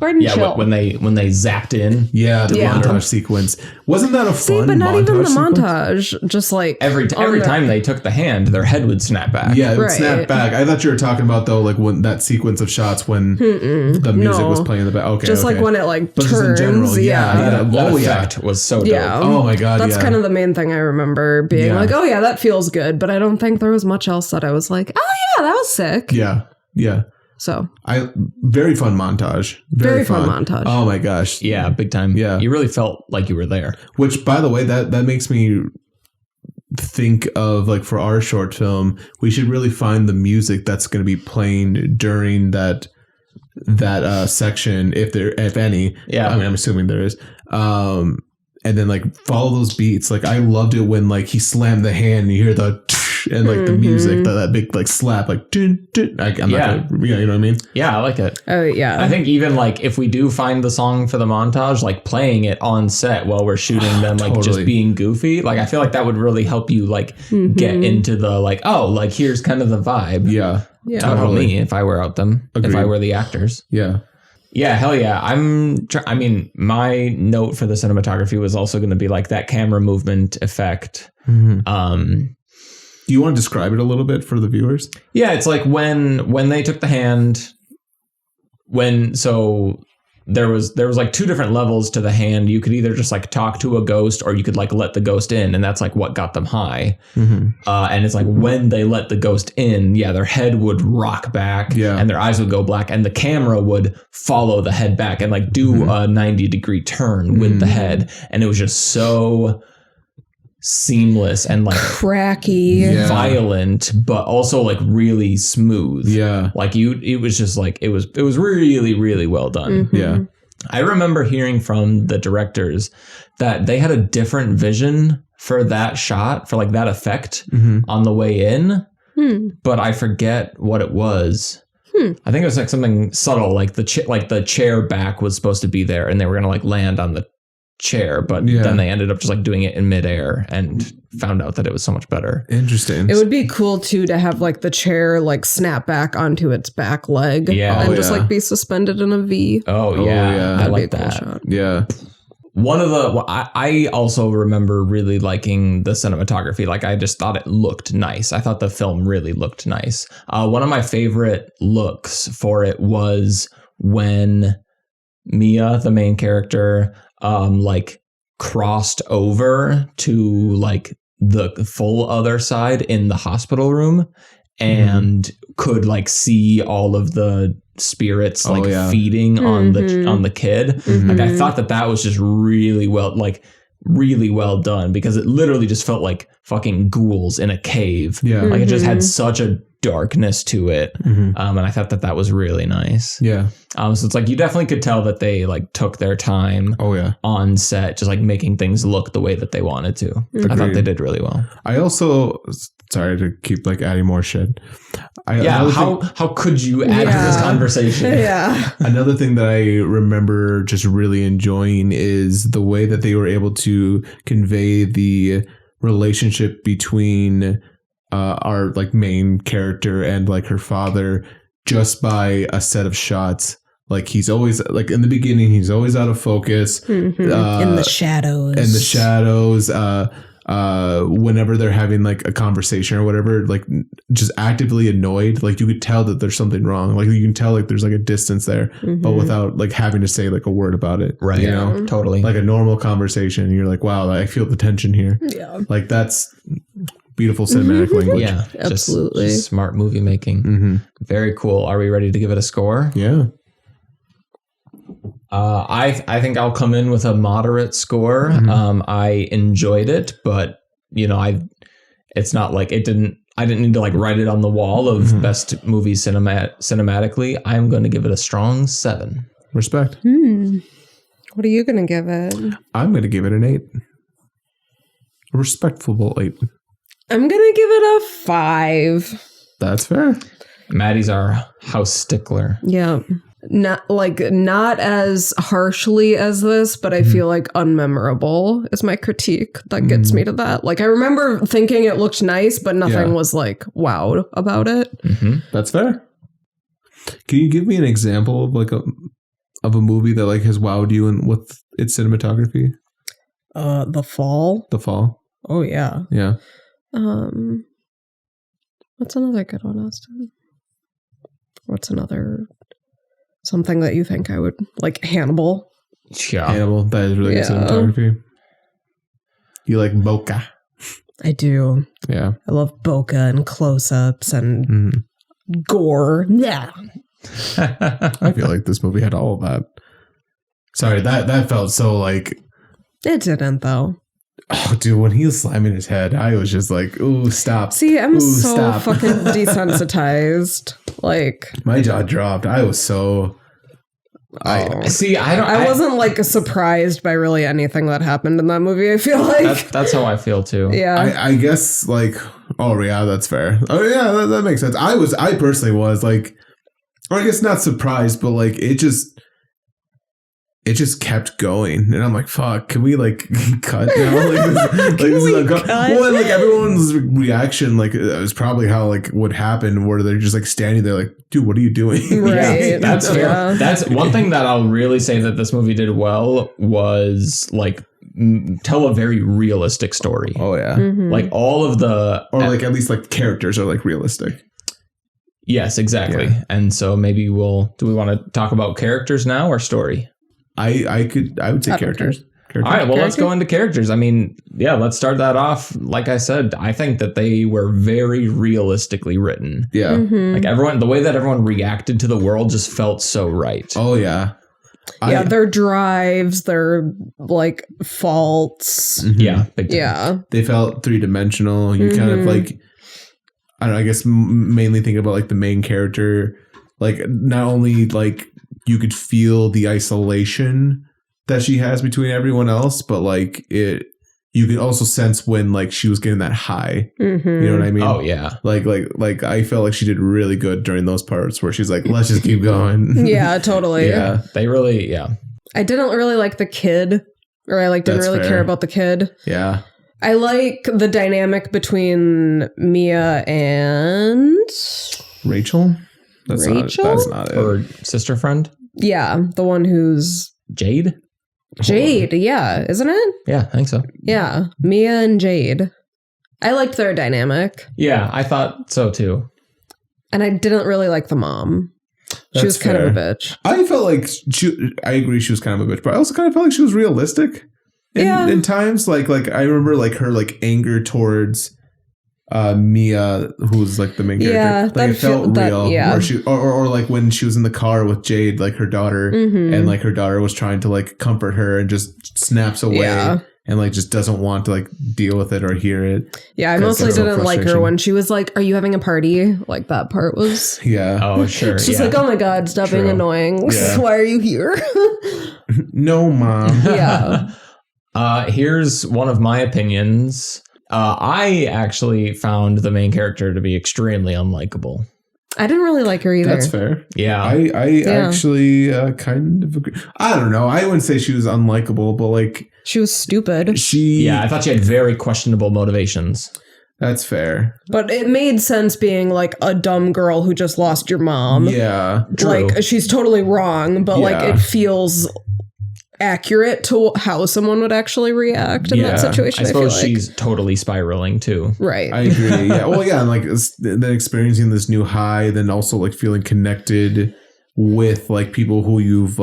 Speaker 3: Gordon
Speaker 2: Yeah,
Speaker 3: chill.
Speaker 2: when they zapped in.
Speaker 1: Yeah, the
Speaker 3: Yeah.
Speaker 1: montage sequence. Wasn't that a fun
Speaker 3: See, but not
Speaker 1: montage
Speaker 3: even the
Speaker 1: sequence?
Speaker 3: montage. Just like
Speaker 2: Every time they took the hand, their head would snap back.
Speaker 1: Yeah, it would
Speaker 3: Right.
Speaker 1: snap back. I thought you were talking about though, like when that sequence of shots when the music
Speaker 3: No.
Speaker 1: was playing in the back. Okay,
Speaker 3: just like
Speaker 1: okay.
Speaker 3: when it like
Speaker 1: But just in
Speaker 3: turns.
Speaker 1: general, yeah.
Speaker 2: That
Speaker 1: Oh, yeah.
Speaker 2: effect was so dope.
Speaker 3: Yeah.
Speaker 1: Oh my god,
Speaker 3: That's
Speaker 1: yeah.
Speaker 3: kind of the main thing I remember being
Speaker 1: Yeah.
Speaker 3: like, oh yeah, that feels good. But I don't think there was much else that I was like, oh yeah, that was sick.
Speaker 1: yeah.
Speaker 3: So
Speaker 1: Very fun montage.
Speaker 3: Very fun montage.
Speaker 1: Oh my gosh.
Speaker 2: Yeah, big time.
Speaker 1: Yeah.
Speaker 2: You really felt like you were there.
Speaker 1: Which, by the way, that makes me think of like for our short film, we should really find the music that's going to be playing during that section, if any.
Speaker 2: Yeah.
Speaker 1: I mean, I'm assuming there is. And then like follow those beats. Like I loved it when like he slammed the hand and you hear the and like the music, that big like slap, like dun, dun. I'm
Speaker 2: Yeah.
Speaker 1: not gonna, you know what I mean?
Speaker 2: Yeah, I like it.
Speaker 3: oh yeah.
Speaker 2: I think even like if we do find the song for the montage, like playing it on set while we're shooting them, like just
Speaker 1: Totally.
Speaker 2: being goofy, like I feel like that would really help you like get into the like, oh, like here's kind of the vibe.
Speaker 1: Yeah.
Speaker 3: Yeah.
Speaker 2: That would help
Speaker 1: Totally.
Speaker 2: me if I were out them, if I
Speaker 1: Agreed.
Speaker 2: were the actors.
Speaker 1: Yeah.
Speaker 2: Yeah, hell yeah. I mean, my note for the cinematography was also going to be like that camera movement effect.
Speaker 1: Do you want to describe it a little bit for the viewers?
Speaker 2: Yeah, it's like when they took the hand, there was like two different levels to the hand. You could either just like talk to a ghost or you could like let the ghost in, and that's like what got them high. And it's like when they let the ghost in, yeah, their head would rock back,
Speaker 1: Yeah.
Speaker 2: and their eyes would go black, and the camera would follow the head back and like do a 90-degree turn with the head, and it was just so seamless and like
Speaker 3: Cracky.
Speaker 1: Yeah.
Speaker 2: violent, but also like really smooth.
Speaker 1: Yeah.
Speaker 2: Like it was just like it was really, really well done.
Speaker 1: Yeah.
Speaker 2: I remember hearing from the directors that they had a different vision for that shot, for like that effect on the way in, but I forget what it was. I think it was like something subtle, like the chair back was supposed to be there, and they were gonna like land on the chair, but then they ended up just like doing it in midair and found out that it was so much better.
Speaker 1: Interesting.
Speaker 3: It would be cool too to have like the chair like snap back onto its back leg,
Speaker 2: Yeah.
Speaker 3: and
Speaker 2: Oh,
Speaker 3: just
Speaker 1: yeah.
Speaker 3: like be suspended in a V.
Speaker 2: Oh yeah,
Speaker 1: yeah.
Speaker 2: I
Speaker 3: That'd
Speaker 2: like
Speaker 3: be a cool
Speaker 2: that.
Speaker 3: shot.
Speaker 1: Yeah.
Speaker 2: One of the I also remember really liking the cinematography. Like I just thought it looked nice. I thought the film really looked nice. One of my favorite looks for it was when Mia, the main character, like crossed over to like the full other side in the hospital room and could like see all of the spirits like feeding on the kid. Like I thought that was just really well done, because it literally just felt like fucking ghouls in a cave.
Speaker 1: Yeah.
Speaker 2: Like it just had such a darkness to it. And I thought that was really nice.
Speaker 1: Yeah.
Speaker 2: So it's like you definitely could tell that they like took their time
Speaker 1: Oh yeah.
Speaker 2: on set, just like making things look the way that they wanted to. I thought they did really well.
Speaker 1: I also, sorry to keep like adding more shit.
Speaker 2: How could you add to this conversation?
Speaker 3: Yeah.
Speaker 1: Another thing that I remember just really enjoying is the way that they were able to convey the relationship between our like main character and like her father just by a set of shots. Like he's always like in the beginning, he's always out of focus.
Speaker 3: In the shadows.
Speaker 1: In the shadows. Whenever they're having like a conversation or whatever, like just actively annoyed, like you could tell that there's something wrong. Like you can tell like there's like a distance there, but without like having to say like a word about it.
Speaker 2: Right.
Speaker 1: You know,
Speaker 2: totally.
Speaker 1: like a normal conversation. And you're like, wow, I feel the tension here.
Speaker 3: Yeah.
Speaker 1: Like that's beautiful cinematic language.
Speaker 2: Yeah.
Speaker 3: Absolutely.
Speaker 2: Just smart movie making. Very cool. Are we ready to give it a score?
Speaker 1: Yeah.
Speaker 2: I think I'll come in with a moderate score. I enjoyed it, but you know, it's not like I didn't need to like write it on the wall of best movie cinematically. I'm going to give it a strong 7.
Speaker 1: Respect.
Speaker 3: What are you going to give it?
Speaker 1: I'm going to give it an 8. A respectful 8.
Speaker 3: I'm going to give it a 5.
Speaker 1: That's fair.
Speaker 2: Maddie's our house stickler.
Speaker 3: Yeah. Not as harshly as this, but I feel like unmemorable is my critique that gets me to that. Like I remember thinking it looked nice, but nothing was like wowed about it.
Speaker 1: That's fair. Can you give me an example of like a movie that like has wowed you and with its cinematography?
Speaker 3: The Fall.
Speaker 1: The Fall.
Speaker 3: Oh yeah.
Speaker 1: Yeah.
Speaker 3: What's another good one, Austin? What's another something that you think I would like? Hannibal.
Speaker 2: Yeah.
Speaker 1: Hannibal. That is really good cinematography. You like bokeh.
Speaker 3: I do.
Speaker 1: Yeah.
Speaker 3: I love bokeh and close-ups and gore. Yeah.
Speaker 1: I feel like this movie had all of that. Sorry, that felt so like...
Speaker 3: It didn't, though.
Speaker 1: Oh, dude, when he was slamming his head, I was just like, ooh, stop.
Speaker 3: See, I'm so
Speaker 1: stop.
Speaker 3: fucking desensitized. Like...
Speaker 1: My jaw dropped. I was so...
Speaker 2: I
Speaker 3: wasn't like surprised by really anything that happened in that movie. I feel like
Speaker 2: that's how I feel too.
Speaker 3: Yeah,
Speaker 1: I guess like, oh yeah, that's fair. Oh yeah, that makes sense. I personally was like, or I guess not surprised, but like it just kept going, and I'm like, fuck, can we like cut now? Like this is cut? Well, and, like everyone's reaction, like it was probably how like would happen, where they're just like standing there, like, dude, what are you doing?
Speaker 3: Right.
Speaker 2: Yeah, that's fair.
Speaker 3: Yeah.
Speaker 2: That's one thing that I'll really say that this movie did well was like tell a very realistic story.
Speaker 1: Oh yeah,
Speaker 2: like all of the
Speaker 1: or like at least like characters are like realistic.
Speaker 2: Yes, exactly.
Speaker 1: Yeah.
Speaker 2: And so maybe do we want to talk about characters now or story?
Speaker 1: I would say characters.
Speaker 2: All right, well, let's go into characters. I mean, yeah, let's start that off. Like I said, I think that they were very realistically written.
Speaker 1: Yeah.
Speaker 2: Like the way that everyone reacted to the world just felt so right.
Speaker 1: Oh yeah.
Speaker 3: Yeah, their drives, their like faults.
Speaker 2: Yeah, big time.
Speaker 3: Yeah.
Speaker 1: They felt 3-dimensional. You kind of like, I don't know, I guess mainly thinking about like the main character, like not only like you could feel the isolation that she has between everyone else, but like you could also sense when like she was getting that high. You know what I mean?
Speaker 2: Oh yeah.
Speaker 1: Like I felt like she did really good during those parts where she's like, let's just keep going.
Speaker 3: Yeah, totally.
Speaker 1: Yeah.
Speaker 2: They really, yeah.
Speaker 3: I didn't really like the kid, or I like didn't
Speaker 1: That's
Speaker 3: really
Speaker 1: fair.
Speaker 3: care about the kid.
Speaker 1: Yeah.
Speaker 3: I like the dynamic between Mia and
Speaker 1: Rachel?
Speaker 3: Rachel?
Speaker 1: That's not it.
Speaker 2: Or sister friend?
Speaker 3: yeah, the one who's
Speaker 2: Jade?
Speaker 3: Jade. Yeah, isn't it?
Speaker 2: Yeah, I think so.
Speaker 3: Yeah, Mia and Jade. I liked their dynamic,
Speaker 2: Yeah, I thought so too.
Speaker 3: and I didn't really like the mom. She
Speaker 1: That's
Speaker 3: was kind of a
Speaker 1: fair.
Speaker 3: bitch.
Speaker 1: I felt like I agree she was kind of a bitch, but I also kind of felt like she was realistic in times. Like I remember like her like anger towards Mia, who's like the main character.
Speaker 3: Yeah,
Speaker 1: like
Speaker 3: that
Speaker 1: it felt
Speaker 3: that-
Speaker 1: real.
Speaker 3: yeah.
Speaker 1: Where she or like when she was in the car with Jade, like her daughter, and like her daughter was trying to like comfort her and just snaps away.
Speaker 3: Yeah.
Speaker 1: And like just doesn't want to like deal with it or hear it.
Speaker 3: Yeah, I
Speaker 1: 'Cause
Speaker 3: mostly
Speaker 1: there's no
Speaker 3: didn't like her
Speaker 1: frustration.
Speaker 3: when she was like, "Are you having a party?" Like that part was.
Speaker 1: Yeah.
Speaker 2: Oh, sure.
Speaker 3: She's
Speaker 2: yeah.
Speaker 3: like, "Oh my god, stop being
Speaker 2: True.
Speaker 3: annoying!
Speaker 1: Yeah.
Speaker 3: Why are you here?"
Speaker 1: No, mom.
Speaker 3: Yeah.
Speaker 2: Here's one of my opinions. I actually found the main character to be extremely unlikable.
Speaker 3: I didn't really like her either.
Speaker 1: That's fair.
Speaker 2: Yeah.
Speaker 1: I actually kind of agree. I don't know. I wouldn't say she was unlikable, but like
Speaker 3: She was stupid.
Speaker 2: I thought she had very questionable motivations.
Speaker 1: That's fair.
Speaker 3: But it made sense being like a dumb girl who just lost your mom.
Speaker 1: Yeah.
Speaker 2: True.
Speaker 3: Like she's totally wrong, but like
Speaker 1: Yeah.
Speaker 3: it feels accurate to how someone would actually react in that situation.
Speaker 2: I suppose
Speaker 3: feel like.
Speaker 2: she's totally spiraling too.
Speaker 3: Right.
Speaker 1: I agree. Yeah. Well, yeah. And like then experiencing this new high, then also like feeling connected with like people who you've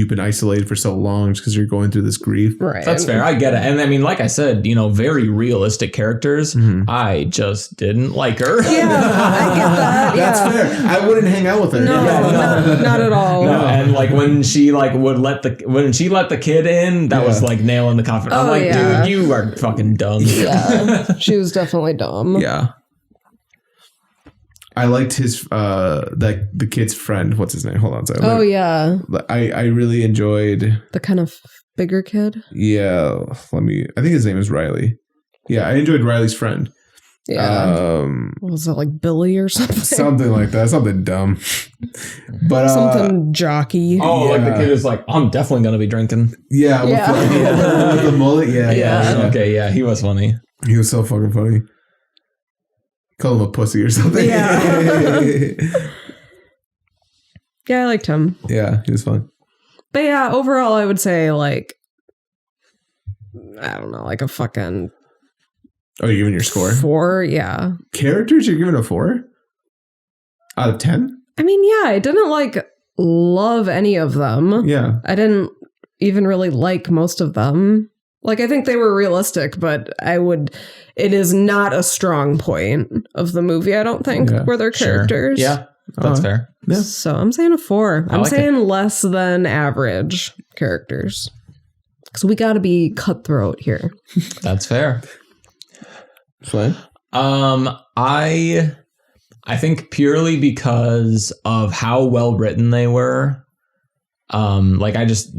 Speaker 1: been isolated for so long just because you're going through this grief.
Speaker 3: Right.
Speaker 2: That's fair. I get it. And I mean, like I said, very realistic characters.
Speaker 1: Mm-hmm.
Speaker 2: I just didn't like her.
Speaker 3: Yeah, I get that. Yeah.
Speaker 1: That's fair. I wouldn't hang out with her.
Speaker 3: No, not at all.
Speaker 2: No, and like when she would let the kid in, that was like nailing the coffin. I'm
Speaker 3: Oh,
Speaker 2: like,
Speaker 3: yeah.
Speaker 2: dude, you are fucking dumb.
Speaker 3: Yeah. She was definitely dumb.
Speaker 1: Yeah. I liked his the kid's friend. What's his name? Hold on a second.
Speaker 3: Oh yeah.
Speaker 1: I really enjoyed.
Speaker 3: The kind of bigger kid.
Speaker 1: Yeah. I think his name is Riley. Yeah, I enjoyed Riley's friend.
Speaker 3: Yeah. What was that, like Billy or something?
Speaker 1: Something like that. Something dumb. But
Speaker 3: Something jockey.
Speaker 2: Oh, like the
Speaker 1: Yeah.
Speaker 2: kid is like, I'm definitely gonna be drinking.
Speaker 1: yeah, with,
Speaker 3: Yeah.
Speaker 1: with the mullet. Yeah.
Speaker 2: Okay, yeah, he was funny.
Speaker 1: He was so fucking funny. Call him a pussy or something.
Speaker 3: Yeah. Yeah, I liked him.
Speaker 1: Yeah, he was fun.
Speaker 3: But yeah, overall I would say like I don't know, like a fucking
Speaker 1: Oh, you're giving your score?
Speaker 3: 4, yeah.
Speaker 1: Characters, you're giving a 4? Out of 10?
Speaker 3: I mean, yeah, I didn't like love any of them.
Speaker 1: Yeah.
Speaker 3: I didn't even really like most of them. Like, I think they were realistic, but it is not a strong point of the movie, I don't think,
Speaker 1: Yeah,
Speaker 3: were their characters.
Speaker 2: Yeah, that's fair.
Speaker 1: Yeah.
Speaker 3: So I'm saying a 4. I'm
Speaker 2: like
Speaker 3: saying less than average characters. Because we got to be cutthroat here.
Speaker 2: That's fair.
Speaker 1: Fine.
Speaker 2: I think purely because of how well written they were. Like I just,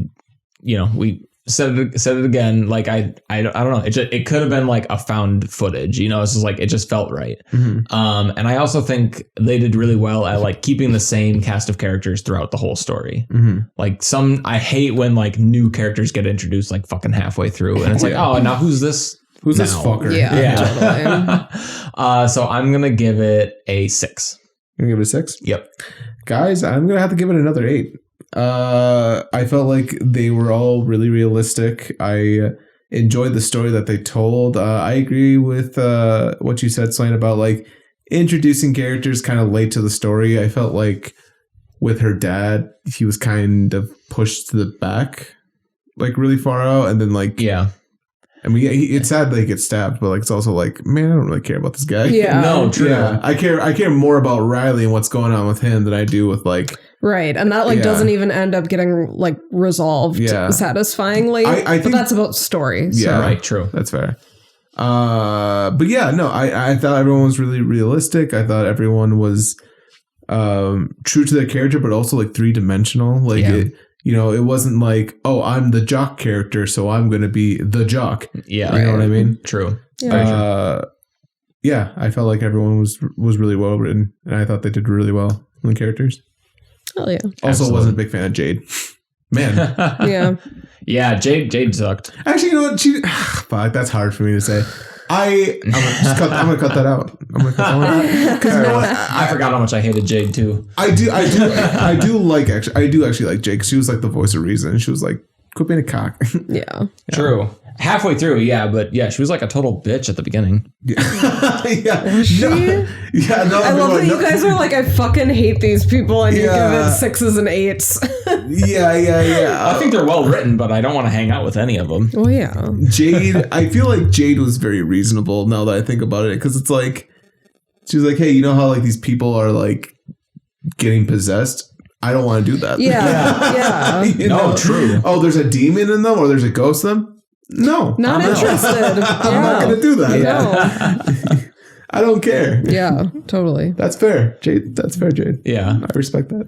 Speaker 2: we said it again. Like I don't know. It could have been like a found footage. It's just like it just felt right.
Speaker 1: Mm-hmm.
Speaker 2: And I also think they did really well at like keeping the same cast of characters throughout the whole story.
Speaker 1: Mm-hmm.
Speaker 2: Like I hate when like new characters get introduced like fucking halfway through, and it's like, oh, now who's this?
Speaker 1: Who's this
Speaker 2: now?
Speaker 1: fucker?
Speaker 3: Yeah. Totally.
Speaker 2: So I'm gonna give it a 6.
Speaker 1: You're gonna give it a 6?
Speaker 2: Yep.
Speaker 1: Guys, I'm gonna have to give it another 8. I felt like they were all really realistic. I enjoyed the story that they told. I agree with what you said, Slane, about like introducing characters kind of late to the story. I felt like with her dad, he was kind of pushed to the back, like really far out, and then like
Speaker 2: Yeah.
Speaker 1: I mean, it's sad that he gets stabbed, but like it's also like, man, I don't really care about this guy.
Speaker 3: Yeah.
Speaker 2: No, true.
Speaker 1: Yeah, I care more about Riley and what's going on with him than I do with like.
Speaker 3: Right. And that like
Speaker 1: Yeah.
Speaker 3: doesn't even end up getting like resolved
Speaker 1: Yeah.
Speaker 3: satisfyingly.
Speaker 1: I think-
Speaker 3: but that's about story. So.
Speaker 1: Yeah.
Speaker 2: Right. True.
Speaker 1: That's fair. But yeah, no, I thought everyone was really realistic. I thought everyone was true to their character, but also like 3-dimensional. Like
Speaker 2: Yeah.
Speaker 1: it wasn't like, oh, I'm the jock character, so I'm going to be the jock.
Speaker 2: Yeah.
Speaker 1: You know what I mean?
Speaker 2: True.
Speaker 3: Yeah.
Speaker 1: Yeah, I felt like everyone was really well written, and I thought they did really well on the characters.
Speaker 3: Hell yeah.
Speaker 1: Also,
Speaker 2: Absolutely.
Speaker 1: wasn't a big fan of Jade. Man,
Speaker 3: Yeah.
Speaker 2: Yeah. Jade sucked.
Speaker 1: actually, you know what? Fuck, that's hard for me to say. I'm gonna cut that out. I'm gonna cut that out. 'Cause you know what?
Speaker 2: I forgot how much I hated Jade too.
Speaker 1: I do actually like Jake. She was like the voice of reason. She was like, quit being a cock.
Speaker 3: Yeah.
Speaker 2: True. Halfway through, yeah, but yeah, she was like a total bitch at the beginning.
Speaker 1: yeah.
Speaker 3: She?
Speaker 1: No, no,
Speaker 3: I love that you guys are like, I fucking hate these people, and you give
Speaker 1: Yeah.
Speaker 3: it 6s and 8s.
Speaker 1: Yeah.
Speaker 2: I think they're well written, but I don't want to hang out with any of them.
Speaker 3: Well, yeah.
Speaker 1: Jade, I feel like Jade was very reasonable now that I think about it, because it's like, she was like, hey, you know how like these people are like getting possessed? I don't want to do that.
Speaker 3: Yeah.
Speaker 1: You
Speaker 2: No,
Speaker 1: know?
Speaker 2: true.
Speaker 1: Oh, there's a demon in them or there's a ghost in them? No.
Speaker 3: Not
Speaker 1: I'm
Speaker 3: interested.
Speaker 1: I'm not going to do that.
Speaker 3: No.
Speaker 1: I don't care.
Speaker 3: Yeah, totally.
Speaker 1: That's fair, Jade. That's fair, Jade.
Speaker 2: Yeah.
Speaker 1: I respect that.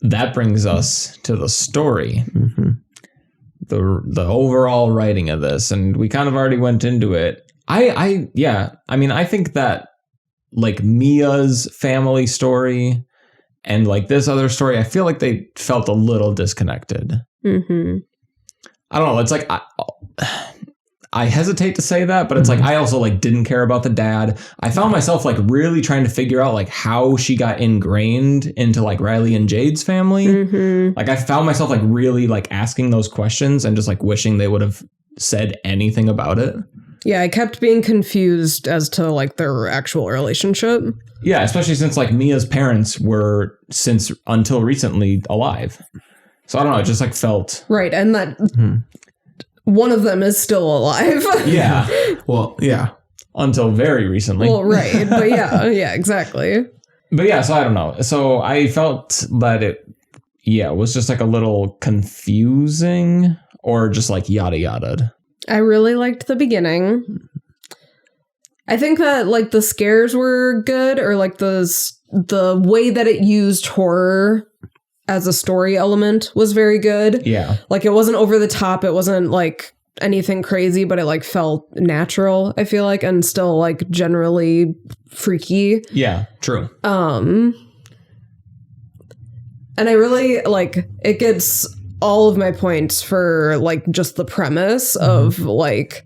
Speaker 2: That brings us to the story.
Speaker 1: Mm-hmm.
Speaker 2: the overall writing of this, and we kind of already went into it. I mean, I think that like Mia's family story and like this other story, I feel like they felt a little disconnected.
Speaker 3: Mm-hmm.
Speaker 2: I don't know. It's like I hesitate to say that, but it's like I also like didn't care about the dad. I found myself like really trying to figure out like how she got ingrained into like Riley and Jade's family.
Speaker 3: Mm-hmm.
Speaker 2: Like I found myself like really like asking those questions and just like wishing they would have said anything about it.
Speaker 3: Yeah, I kept being confused as to like their actual relationship.
Speaker 2: Yeah, especially since like Mia's parents were since until recently alive. So I don't know, it just like felt
Speaker 3: right, and that one of them is still alive.
Speaker 2: Yeah.
Speaker 1: Well, yeah.
Speaker 2: Until very recently.
Speaker 3: Well, right, but yeah, exactly.
Speaker 2: But yeah, so I don't know. So I felt that it was just like a little confusing or just like yada yada.
Speaker 3: I really liked the beginning. I think that like the scares were good, or like the way that it used horror as a story element was very good.
Speaker 2: Yeah.
Speaker 3: Like it wasn't over the top. It wasn't like anything crazy, but it like felt natural, I feel like, and still like generally freaky.
Speaker 2: Yeah, true.
Speaker 3: And I really like it gets all of my points for like just the premise of like,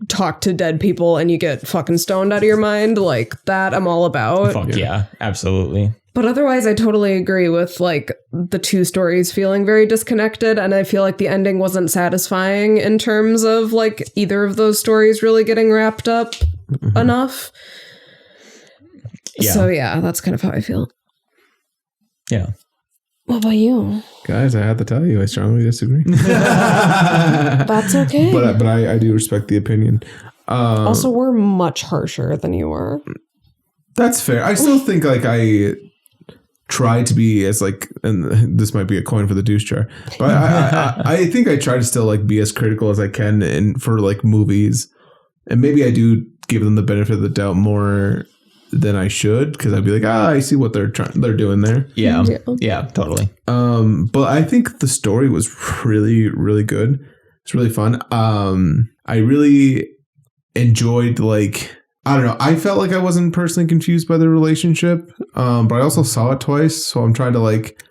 Speaker 3: talk to dead people and you get fucking stoned out of your mind. Like that I'm all about.
Speaker 2: Fuck yeah, absolutely.
Speaker 3: But otherwise, I totally agree with like the two stories feeling very disconnected. And I feel like the ending wasn't satisfying in terms of like either of those stories really getting wrapped up enough.
Speaker 2: Yeah.
Speaker 3: So yeah, that's kind of how I feel.
Speaker 2: Yeah.
Speaker 3: What about you?
Speaker 1: Guys, I have to tell you, I strongly disagree.
Speaker 3: That's okay.
Speaker 1: But I do respect the opinion.
Speaker 3: Also, we're much harsher than you are.
Speaker 1: That's fair. I still think like I try to be as like, and this might be a coin for the douche jar, but I think I try to still like be as critical as I can and for like movies, and maybe I do give them the benefit of the doubt more than I should, because I'd be like, I see what they're doing there.
Speaker 2: Yeah. Yeah, totally.
Speaker 1: But I think the story was really, really good. It's really fun. I really enjoyed like, I don't know. I felt like I wasn't personally confused by the relationship, but I also saw it twice, so I'm trying to like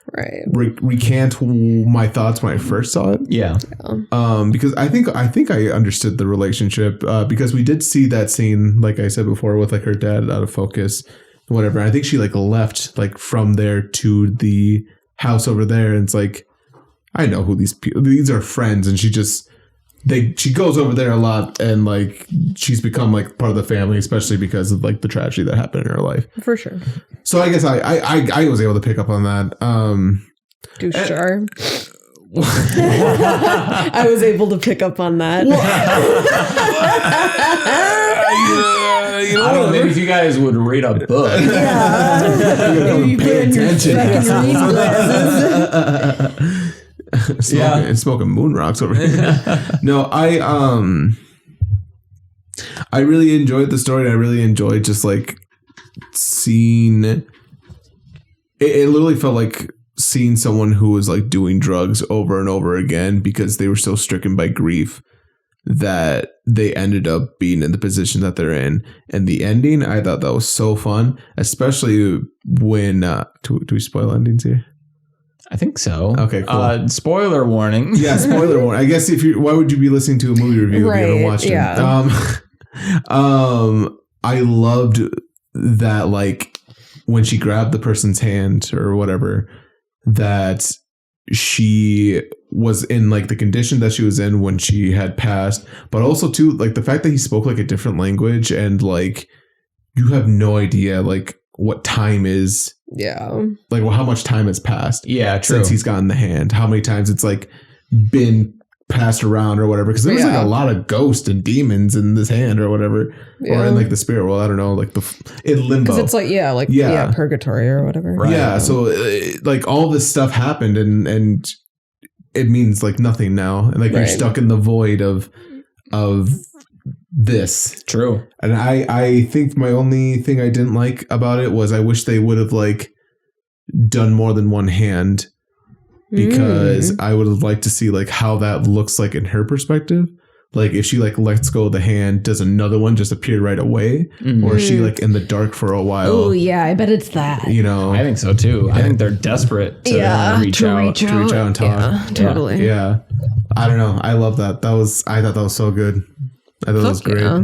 Speaker 1: recant my thoughts when I first saw it.
Speaker 2: Yeah.
Speaker 1: Because I think I understood the relationship because we did see that scene, like I said before, with like her dad out of focus, and whatever. I think she like left like from there to the house over there, and it's like I know who these are friends, and she goes over there a lot, and like she's become like part of the family, especially because of like the tragedy that happened in her life.
Speaker 3: For sure.
Speaker 1: So I guess I was able to pick up on that.
Speaker 3: Douche jar. I was able to pick up on that.
Speaker 2: I don't know, maybe if you guys would read a book.
Speaker 3: Yeah. You
Speaker 1: pay attention. Smoking moon rocks over here. No, I really enjoyed the story. And I really enjoyed just like seeing it literally felt like seeing someone who was like doing drugs over and over again because they were so stricken by grief that they ended up being in the position that they're in. And the ending, I thought that was so fun, especially when do we spoil endings here?
Speaker 2: I think so.
Speaker 1: Okay, cool.
Speaker 2: Spoiler warning.
Speaker 1: Yeah, spoiler warning. I guess why would you be listening to a movie review if you haven't watched it? I loved that, like when she grabbed the person's hand or whatever, that she was in like the condition that she was in when she had passed, but also too like the fact that he spoke like a different language and like you have no idea like what time is.
Speaker 3: Yeah.
Speaker 1: Like how much time has passed.
Speaker 2: Yeah, true.
Speaker 1: Since he's gotten the hand. How many times it's like been passed around or whatever. Because there was like a lot of ghosts and demons in this hand or whatever. Yeah. Or in like the spirit world. I don't know. Like in limbo.
Speaker 3: Because it's like, purgatory or whatever.
Speaker 1: Right. Yeah. So like all this stuff happened and it means like nothing now. And like you're stuck in the void of this.
Speaker 2: True.
Speaker 1: And I think my only thing I didn't like about it was I wish they would have like done more than one hand because I would like to see like how that looks like in her perspective. Like if she like lets go of the hand, does another one just appear right away, or is she like in the dark for a while?
Speaker 3: Oh yeah, I bet it's that.
Speaker 1: You know,
Speaker 2: I think so too. I think they're desperate to reach out.
Speaker 1: to reach out and talk.
Speaker 3: Yeah, totally.
Speaker 1: Yeah, I don't know. I love that. I thought that was so good. I thought that was great.
Speaker 3: Yeah.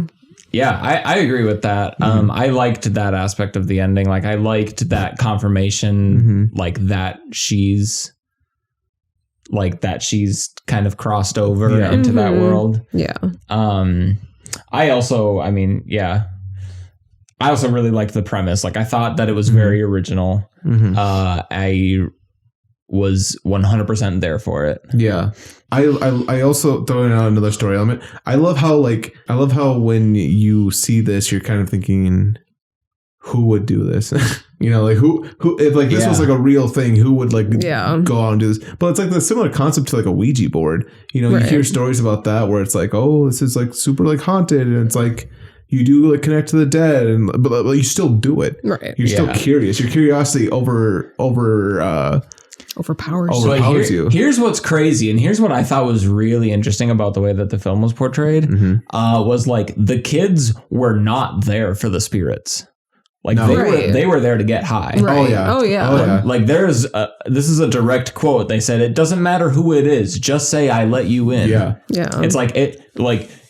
Speaker 2: Yeah, I agree with that. I liked that aspect of the ending. Like I liked that confirmation, like that she's kind of crossed over into that world.
Speaker 3: Yeah.
Speaker 2: I also really liked the premise. Like I thought that it was very original. I was 100% there for it.
Speaker 1: Yeah. I also, throwing out another story element, I love how when you see this, you're kind of thinking, who would do this? You know, like who if like this was like a real thing, who would like go out and do this? But it's like the similar concept to like a Ouija board. You know, you hear stories about that where it's like, oh, this is like super like haunted, and it's like you do like connect to the dead, but you still do it.
Speaker 3: Right.
Speaker 1: You're still curious. Your curiosity overpowers you.
Speaker 2: Here's what's crazy, and here's what I thought was really interesting about the way that the film was portrayed. Was like the kids were not there for the spirits. Like they were there to get high.
Speaker 3: Right. Oh yeah.
Speaker 2: Like this is a direct quote. They said, "It doesn't matter who it is, just say I let you in."
Speaker 1: Yeah.
Speaker 2: It's like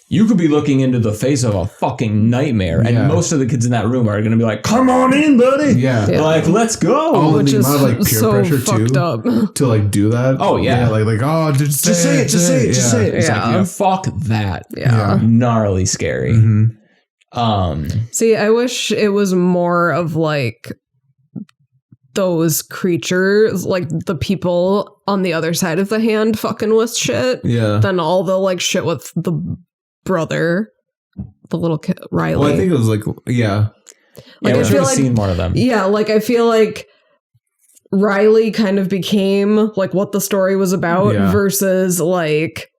Speaker 2: you could be looking into the face of a fucking nightmare, and most of the kids in that room are going to be like, "Come on in, buddy."
Speaker 1: Yeah.
Speaker 2: Like, let's go.
Speaker 1: Oh,
Speaker 3: Which
Speaker 1: the
Speaker 3: is
Speaker 1: amount of like peer
Speaker 3: so
Speaker 1: pressure
Speaker 3: fucked
Speaker 1: too
Speaker 3: up.
Speaker 1: to like do that.
Speaker 2: Oh yeah.
Speaker 1: Like oh, just say it.
Speaker 2: It's like, fuck that.
Speaker 3: Yeah.
Speaker 2: Gnarly scary.
Speaker 3: See, I wish it was more of like those creatures, like the people on the other side of the hand fucking with shit.
Speaker 1: Yeah.
Speaker 3: Than all the like shit with the brother, the little kid, Riley.
Speaker 1: Well, I think it was like, yeah.
Speaker 2: Like, I should have seen more of them.
Speaker 3: Yeah, like I feel like Riley kind of became like what the story was about versus like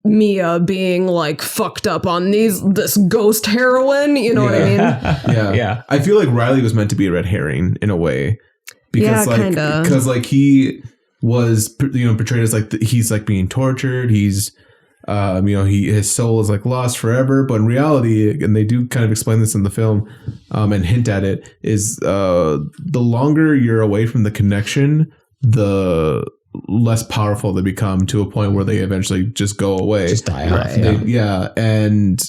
Speaker 3: Mia being like fucked up on this ghost heroin, you know what I mean?
Speaker 1: Yeah. I feel like Riley was meant to be a red herring in a way. Because like he was, portrayed as like he's like being tortured. He's his soul is like lost forever. But in reality, and they do kind of explain this in the film and hint at it, is the longer you're away from the connection, the less powerful they become, to a point where they eventually just go away.
Speaker 2: Just die off.
Speaker 1: And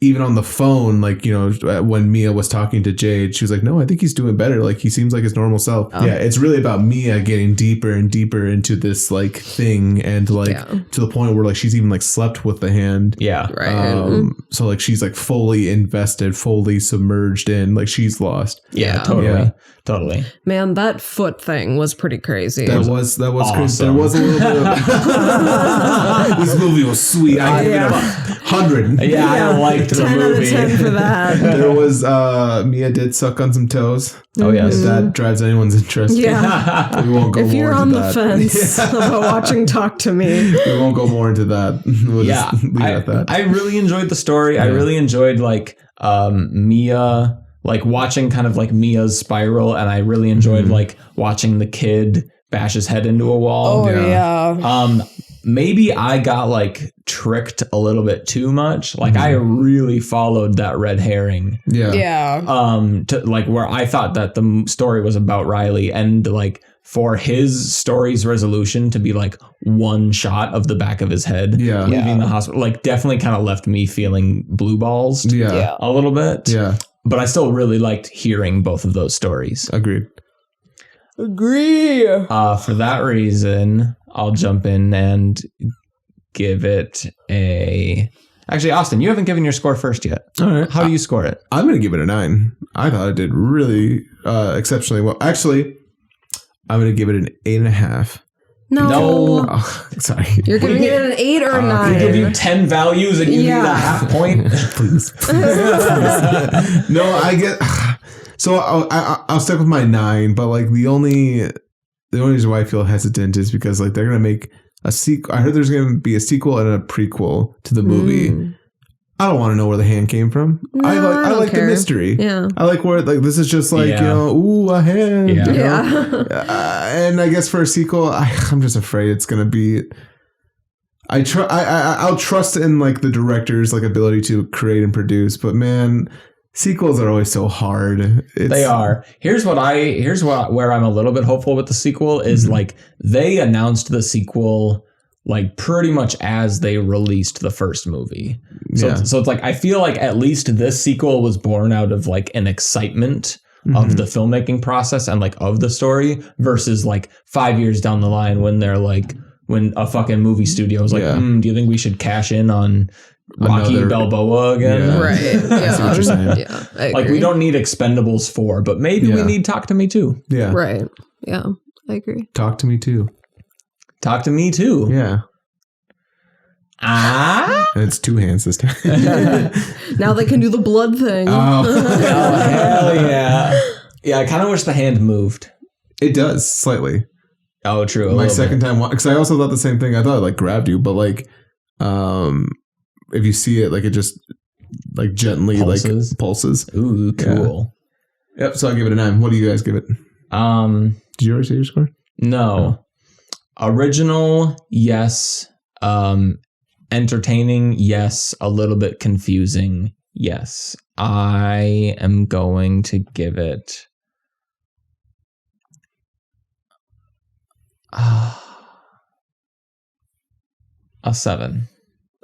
Speaker 1: even on the phone, like, when Mia was talking to Jade, she was like, no, I think he's doing better. Like, he seems like his normal self. Oh. Yeah, it's really about Mia getting deeper and deeper into this, like, thing. And, like, to the point where, like, she's even, like, slept with the hand.
Speaker 2: Yeah.
Speaker 3: Right.
Speaker 1: So, like, she's, like, fully invested, fully submerged in. Like, she's lost.
Speaker 2: Yeah, totally. Yeah. Totally.
Speaker 3: Man, that foot thing was pretty crazy.
Speaker 1: That was
Speaker 2: awesome.
Speaker 1: Crazy. There was a little bit of... This movie was sweet. I give it 100.
Speaker 2: Yeah, I liked the
Speaker 3: 10
Speaker 2: movie.
Speaker 3: 10 out of 10 for that.
Speaker 1: There was Mia did suck on some toes.
Speaker 2: Oh yes,
Speaker 1: if that drives anyone's interest.
Speaker 3: Yeah,
Speaker 1: we won't go.
Speaker 3: If
Speaker 1: more
Speaker 3: you're
Speaker 1: into
Speaker 3: on
Speaker 1: that.
Speaker 3: the fence about watching Talk to Me,
Speaker 1: we won't go more into that. We'll just leave it at that.
Speaker 2: I really enjoyed the story. I really enjoyed like Mia, like watching kind of like Mia's spiral, and I really enjoyed like watching the kid bash his head into a wall.
Speaker 3: Oh yeah.
Speaker 2: Maybe I got like tricked a little bit too much. Like I really followed that red herring.
Speaker 3: Yeah.
Speaker 2: To like where I thought that the story was about Riley, and like for his story's resolution to be like one shot of the back of his head leaving the hospital, like definitely kind of left me feeling blue balls a little bit.
Speaker 1: Yeah.
Speaker 2: But I still really liked hearing both of those stories.
Speaker 1: Agreed.
Speaker 3: Agree.
Speaker 2: For that reason, I'll jump in and give it a... Actually, Austin, you haven't given your score first yet.
Speaker 1: All right.
Speaker 2: How do you score it?
Speaker 1: I'm going to give it a 9. I thought it did really exceptionally well. Actually, I'm going to give it an 8.5.
Speaker 3: No.
Speaker 1: Oh, sorry.
Speaker 3: You're giving it an 8 or 9.
Speaker 2: I give you 10 values and you need a half point?
Speaker 1: Please. No, I get... So I'll stick with my 9, but like the only reason why I feel hesitant is because like they're gonna make a sequel. I heard there's gonna be a sequel and a prequel to the movie. I don't want to know where the hand came from.
Speaker 3: No,
Speaker 1: I
Speaker 3: don't
Speaker 1: like the
Speaker 3: care.
Speaker 1: mystery.
Speaker 3: Yeah.
Speaker 1: I like where like this is just like
Speaker 2: Yeah.
Speaker 1: ooh, a hand.
Speaker 2: Yeah.
Speaker 1: you know? And I guess for a sequel, I'm just afraid it's gonna be. I'll trust in like the director's like ability to create and produce, but man, sequels are always so hard.
Speaker 2: They are. Here's where I'm a little bit hopeful with the sequel is like they announced the sequel like pretty much as they released the first movie. So,
Speaker 1: Yeah.
Speaker 2: so it's like I feel like at least this sequel was born out of like an excitement of the filmmaking process and like of the story versus like 5 years down the line when they're like when a fucking movie studio is like,
Speaker 1: Yeah.
Speaker 2: do you think we should cash in on Rocky
Speaker 1: Another-
Speaker 2: Balboa again?
Speaker 1: Yeah.
Speaker 3: Right.
Speaker 1: I see what you're saying.
Speaker 3: Yeah. I
Speaker 2: Like we
Speaker 3: agree.
Speaker 2: don't need Expendables 4, but maybe we
Speaker 1: Yeah.
Speaker 2: need Talk to Me Too.
Speaker 1: Yeah.
Speaker 3: Right. Yeah. I agree.
Speaker 1: Talk to me too.
Speaker 2: Talk to Me Too.
Speaker 1: Yeah.
Speaker 2: Ah.
Speaker 1: And it's two hands this time.
Speaker 3: Now they can do the blood thing.
Speaker 2: Oh, hell yeah. Yeah, I kind of wish the hand moved.
Speaker 1: It does slightly.
Speaker 2: Oh, true.
Speaker 1: My second time, because I also thought the same thing. I thought it like grabbed you, but like, if you see it, like it just like gently
Speaker 2: Pulses.
Speaker 1: like pulses.
Speaker 2: Ooh, cool.
Speaker 1: Yep. So I give it a 9. What do you guys give it? Did you already say your score?
Speaker 2: No. Original, yes. Entertaining, yes. A little bit confusing, yes. I am going to give it a 7.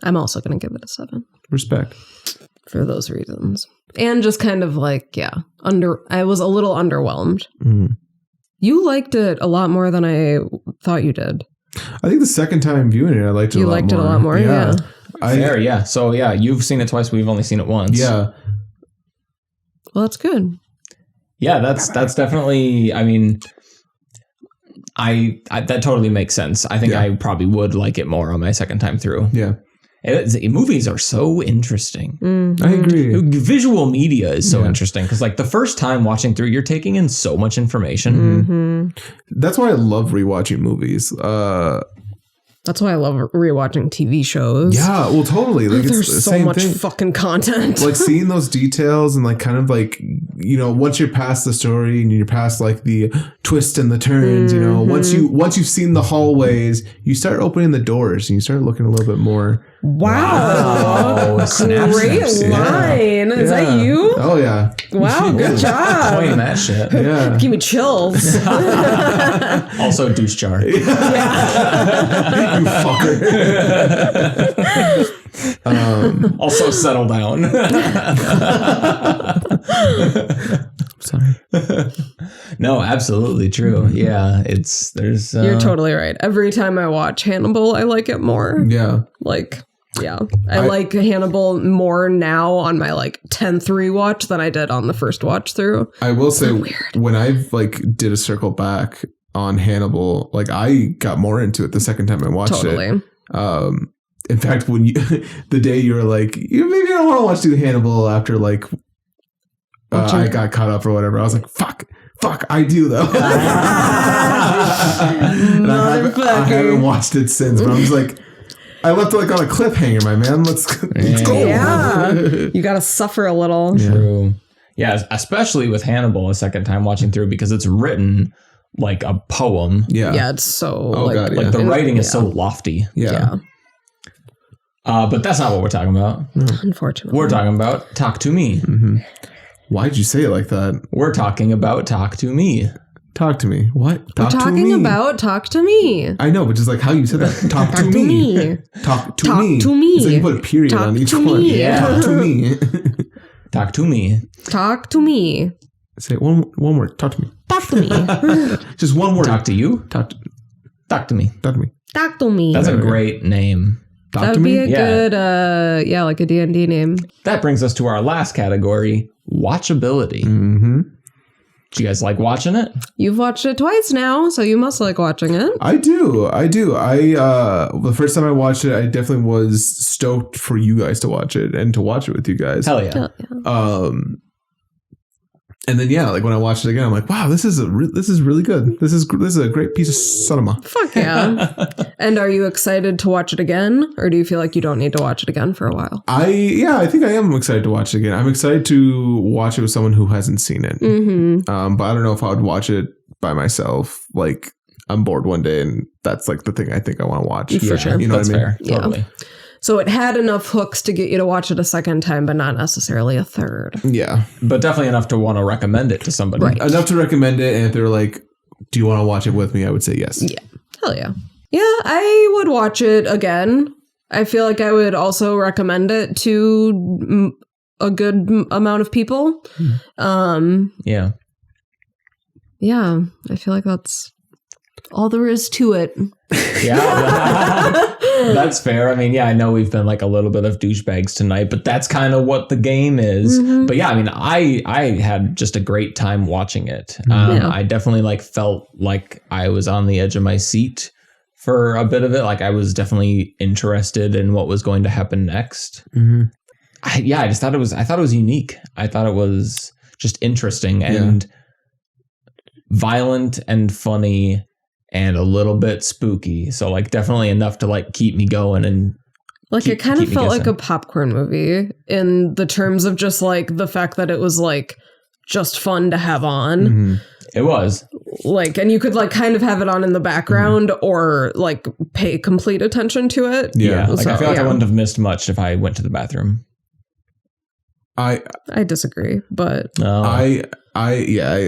Speaker 3: I'm also going to give it a 7
Speaker 1: Respect.
Speaker 3: for those reasons. And just kind of like, I was a little underwhelmed.
Speaker 1: Mm.
Speaker 3: You liked it a lot more than I thought you did.
Speaker 1: I think the second time viewing it, I liked it.
Speaker 3: You
Speaker 1: a lot
Speaker 3: liked
Speaker 1: more.
Speaker 3: it a lot more, yeah.
Speaker 2: Fair, yeah. So, yeah, you've seen it twice. We've only seen it once.
Speaker 1: Yeah.
Speaker 3: Well, that's good.
Speaker 2: Yeah, that's definitely. I mean, I that totally makes sense. I think
Speaker 1: Yeah.
Speaker 2: I probably would like it more on my second time through.
Speaker 1: Yeah.
Speaker 2: Movies are so interesting.
Speaker 3: Mhm.
Speaker 1: I agree.
Speaker 2: Visual media is so
Speaker 1: Yeah.
Speaker 2: interesting because, like, the first time watching through, you're taking in so much information.
Speaker 3: Mhm.
Speaker 1: That's why I love rewatching movies.
Speaker 3: That's why I love rewatching TV shows.
Speaker 1: Yeah, well, totally. Like it's
Speaker 3: There's
Speaker 1: the
Speaker 3: so
Speaker 1: same
Speaker 3: much
Speaker 1: thing.
Speaker 3: fucking content.
Speaker 1: Like seeing those details and like kind of like, you know, once you're past the story and you're past like the twists and the turns, you know, once you've seen the hallways, you start opening the doors and you start looking a little bit more.
Speaker 2: Wow. Snap,
Speaker 3: Great
Speaker 2: snap, snap.
Speaker 3: line. Is
Speaker 1: Yeah.
Speaker 3: that you?
Speaker 1: Oh yeah.
Speaker 3: Wow, good job.
Speaker 2: Playing that shit.
Speaker 1: Yeah.
Speaker 3: Give me chills.
Speaker 2: Also, douche jar.
Speaker 1: You fucker.
Speaker 2: Also, settle down.
Speaker 1: Sorry.
Speaker 2: No, absolutely true. Yeah, there's.
Speaker 3: You're totally right. Every time I watch Hannibal, I like it more.
Speaker 1: Yeah.
Speaker 3: Like, yeah. I like Hannibal more now on my like 10th rewatch than I did on the first watch through.
Speaker 1: I will say when I've like did a circle back on Hannibal, like I got more into it the second time I watched
Speaker 3: Totally.
Speaker 1: it. In fact, when you the day you were like, you maybe I don't want to watch Hannibal after like I got caught up or whatever. I was like, fuck, I do though. And I haven't watched it since, but I'm just like, I left it like on a cliffhanger, my man. Let's go.
Speaker 3: Yeah. You got to suffer a little.
Speaker 2: True. Yeah, especially with Hannibal a second time watching through because it's written like a poem.
Speaker 1: Yeah.
Speaker 3: Yeah, it's so
Speaker 1: Oh, God, yeah.
Speaker 2: Like the writing is so
Speaker 3: yeah.
Speaker 2: lofty.
Speaker 1: Yeah.
Speaker 2: But that's not what we're talking about.
Speaker 3: Unfortunately.
Speaker 2: We're talking about Talk to Me.
Speaker 1: Why'd you say it like that?
Speaker 2: We're talking about Talk to Me.
Speaker 1: Talk to me. What?
Speaker 3: We're
Speaker 1: Talk to
Speaker 3: talking
Speaker 1: me.
Speaker 3: about Talk to Me.
Speaker 1: I know, but just like how you said that. Talk to me. Talk to
Speaker 3: Talk
Speaker 1: me.
Speaker 3: to me.
Speaker 1: It's like you put a period
Speaker 3: Talk
Speaker 1: on each
Speaker 3: to
Speaker 1: one.
Speaker 3: me.
Speaker 2: Yeah.
Speaker 1: Talk to me.
Speaker 2: Talk to Me.
Speaker 3: Talk to me.
Speaker 1: Say it one word. Talk to me.
Speaker 3: Talk to me.
Speaker 1: Just one word.
Speaker 2: Talk to you?
Speaker 1: Talk to,
Speaker 2: Talk to me.
Speaker 1: talk to me.
Speaker 3: Talk to me.
Speaker 2: That's a great name.
Speaker 1: Talk
Speaker 3: That
Speaker 1: to
Speaker 3: would be
Speaker 1: me.
Speaker 3: a
Speaker 2: Yeah.
Speaker 3: good, like a D&D name.
Speaker 2: That brings us to our last category, watchability.
Speaker 1: Mm-hmm.
Speaker 2: Do you guys like watching it?
Speaker 3: You've watched it twice now, so you must like watching it.
Speaker 1: I do. The first time I watched it, I definitely was stoked for you guys to watch it and to watch it with you guys.
Speaker 2: Hell yeah.
Speaker 3: Yeah.
Speaker 1: And then like when I watched it again, I'm like, wow, this is really good. This is a great piece of cinema.
Speaker 3: Fuck yeah. And are you excited to watch it again, or do you feel like you don't need to watch it again for a while?
Speaker 1: I think I am excited to watch it again. I'm excited to watch it with someone who hasn't seen it.
Speaker 3: Mm-hmm.
Speaker 1: But I don't know if I would watch it by myself. Like I'm bored one day, and that's like the thing I think I want to watch.
Speaker 3: For sure.
Speaker 1: You know
Speaker 2: That's
Speaker 1: what I mean?
Speaker 2: fair. Totally.
Speaker 3: So it had enough hooks to get you to watch it a second time, but not necessarily a third.
Speaker 1: Yeah.
Speaker 2: But definitely enough to want to recommend it to somebody.
Speaker 3: Right.
Speaker 1: Enough to recommend it, and if they're like, do you want to watch it with me? I would say yes.
Speaker 3: Yeah. Hell yeah. Yeah, I would watch it again. I feel like I would also recommend it to a good amount of people.
Speaker 2: Yeah.
Speaker 3: Yeah, I feel like that's all there is to it.
Speaker 2: Yeah. That's fair. I mean, yeah, I know we've been like a little bit of douchebags tonight, but that's kind of what the game is.
Speaker 3: Mhm.
Speaker 2: But yeah, I mean, I had just a great time watching it.
Speaker 3: Yeah.
Speaker 2: I definitely like felt like I was on the edge of my seat for a bit of it. Like I was definitely interested in what was going to happen next.
Speaker 1: Mm-hmm.
Speaker 2: I just thought it was unique. I thought it was just interesting and violent and funny and a little bit spooky. So like definitely enough to like keep me going and
Speaker 3: Like
Speaker 2: keep-
Speaker 3: it kind of
Speaker 2: keep me
Speaker 3: felt like
Speaker 2: guessing.
Speaker 3: a popcorn movie in the terms of just like the fact that it was like just fun to have on.
Speaker 1: Mm-hmm.
Speaker 2: It was.
Speaker 3: Like, and you could like kind of have it on in the background or like pay complete attention to it.
Speaker 1: Yeah.
Speaker 2: Like I
Speaker 3: So,
Speaker 2: feel like I
Speaker 3: yeah.
Speaker 2: wouldn't have missed much if I went to the bathroom.
Speaker 1: I
Speaker 3: disagree, but
Speaker 1: I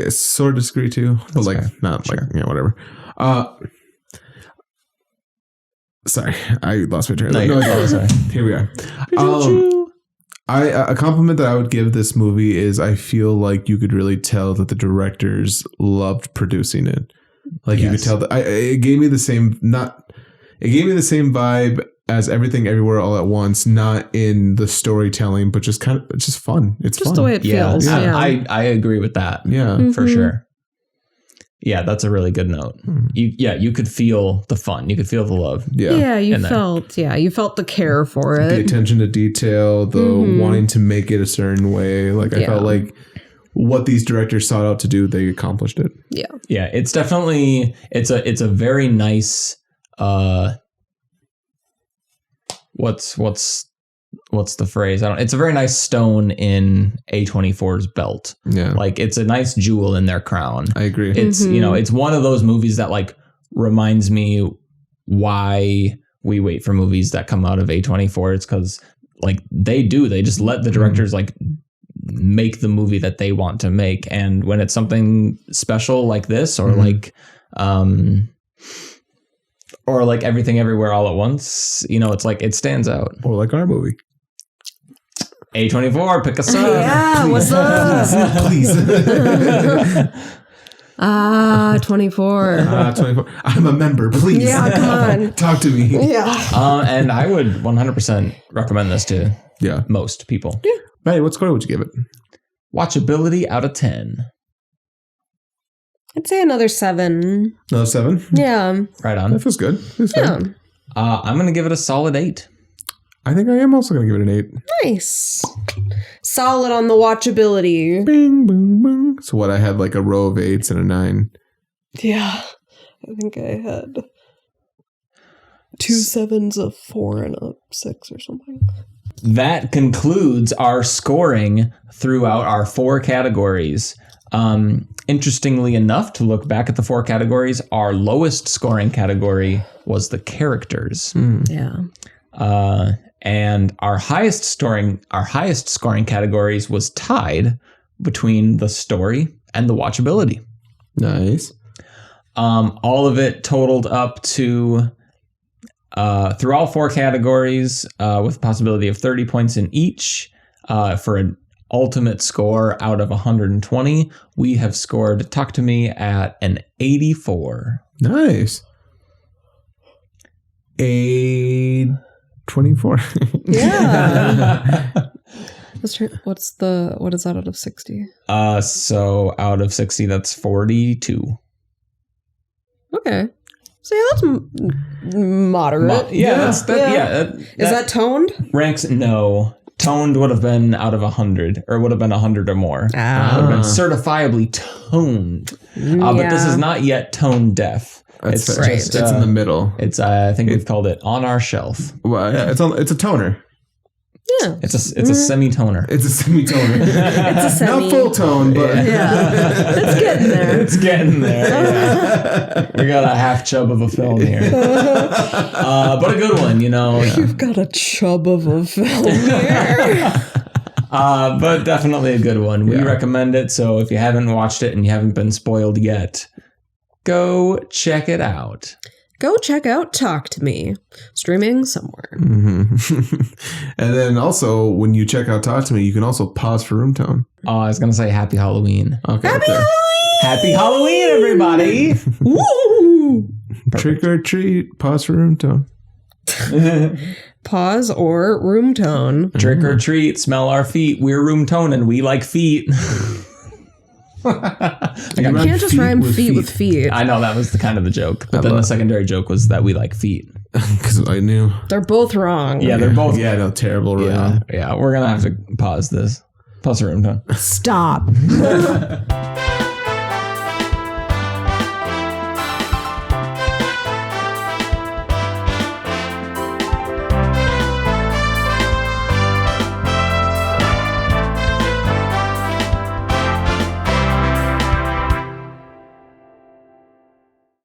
Speaker 1: sort of disagree too. But
Speaker 2: That's
Speaker 1: like
Speaker 2: fair.
Speaker 1: not
Speaker 2: Sure.
Speaker 1: like whatever. Sorry, I lost my train.
Speaker 2: No,
Speaker 1: of
Speaker 2: you're
Speaker 1: thought.
Speaker 2: sorry.
Speaker 1: Here we are. A compliment that I would give this movie is I feel like you could really tell that the directors loved producing it. Like you could
Speaker 2: Yes.
Speaker 1: tell that it gave me the same vibe as Everything Everywhere All at Once, not in the storytelling, but just just fun. It's
Speaker 3: just
Speaker 1: fun.
Speaker 3: the way it
Speaker 2: Yeah,
Speaker 3: feels. Yeah.
Speaker 2: I agree with that.
Speaker 1: Yeah.
Speaker 2: For
Speaker 3: Mhm.
Speaker 2: sure. Yeah, that's a really good note. You could feel the fun. You could feel the love.
Speaker 1: Yeah.
Speaker 3: Yeah, you
Speaker 2: in there.
Speaker 3: felt the care for
Speaker 1: The
Speaker 3: it.
Speaker 1: attention to detail, the
Speaker 3: Mhm.
Speaker 1: wanting to make it a certain way. Like I
Speaker 3: Yeah.
Speaker 1: felt like what these directors sought out to do, they accomplished it.
Speaker 3: Yeah.
Speaker 2: Yeah, it's definitely it's a very nice what's the phrase? It's a very nice stone in A24's belt.
Speaker 1: Yeah.
Speaker 2: Like it's a nice jewel in their crown.
Speaker 1: I agree.
Speaker 2: It's it's one of those movies that like reminds me why we wait for movies that come out of A24. It's because like they just let the directors like make the movie that they want to make, and when it's something special like this or like Everything Everywhere All at Once, it's like it stands out.
Speaker 1: Or like our movie.
Speaker 2: A24, pick us up.
Speaker 3: Yeah, what's up?
Speaker 1: Please.
Speaker 3: 24.
Speaker 1: 24. I'm a member. Please.
Speaker 3: Yeah, come on.
Speaker 1: Talk to me.
Speaker 3: Yeah.
Speaker 2: And I would 100% recommend this to
Speaker 1: Yeah.
Speaker 2: most people.
Speaker 1: Hey, what score would you give it?
Speaker 2: Watchability out of 10.
Speaker 3: I'd say another 7.
Speaker 1: Another 7?
Speaker 3: Yeah.
Speaker 2: Right on.
Speaker 1: That feels good. Feels
Speaker 3: Yeah.
Speaker 1: good.
Speaker 2: I'm going to give it a solid 8.
Speaker 1: I think I am also going to give it an 8.
Speaker 3: Nice. Solid on the watchability.
Speaker 1: Bing, boom, boom. So what, I had like a row of 8s and a 9.
Speaker 3: Yeah. I think I had 2 7s, a 4, and a 6 or something.
Speaker 2: That concludes our scoring throughout our 4 categories. Interestingly enough, to look back at the 4 categories, our lowest scoring category was the characters.
Speaker 3: Yeah.
Speaker 2: And our highest scoring categories was tied between the story and the watchability.
Speaker 1: Nice.
Speaker 2: All of it totaled up to, through all 4 categories, with a possibility of 30 points in each, for an ultimate score out of 120, we have scored Talk to Me at an 84.
Speaker 1: Nice. A 24.
Speaker 3: Yeah. What is that out of 60?
Speaker 2: So out of 60, that's 42.
Speaker 3: Okay. So yeah, that's moderate.
Speaker 2: That's
Speaker 3: Is that toned?
Speaker 2: ranks no. Toned would have been out of 100, or would have been 100 or more. Would have been certifiably toned. But this is not yet tone deaf.
Speaker 1: That's
Speaker 2: It's
Speaker 1: fair.
Speaker 2: just,
Speaker 1: It's in the middle.
Speaker 2: It's I think we've called it on our shelf.
Speaker 1: Well, yeah, it's a toner.
Speaker 3: Yeah.
Speaker 2: It's a semi-toner.
Speaker 1: It's a semi-toner.
Speaker 3: It's a semi.
Speaker 1: Not full tone, but
Speaker 3: Yeah. It's getting there.
Speaker 2: It's getting there. Yeah. We got a half chub of a film here, but a good one, you know.
Speaker 3: You've got a chub of a film here.
Speaker 2: But definitely a good one. We recommend it. So if you haven't watched it and you haven't been spoiled yet, go check it out.
Speaker 3: Go check out Talk to Me, streaming somewhere.
Speaker 1: And then also, when you check out Talk to Me, you can also pause for room tone.
Speaker 2: Oh, I was gonna say Happy Halloween.
Speaker 1: Okay.
Speaker 2: Happy Halloween, everybody! Woo!
Speaker 1: Trick or treat, pause for room tone.
Speaker 3: Pause or room tone.
Speaker 2: Trick or treat, smell our feet. We're room tone and we like feet.
Speaker 3: You can't just rhyme feet with feet.
Speaker 2: I know that was the kind of the joke, but then the secondary joke was that we like feet.
Speaker 1: Because I knew.
Speaker 3: They're both wrong.
Speaker 2: Yeah, they're both.
Speaker 1: Yeah, no, terrible right now.
Speaker 2: Yeah, we're gonna have to pause this. Pause the room tone.
Speaker 3: Stop.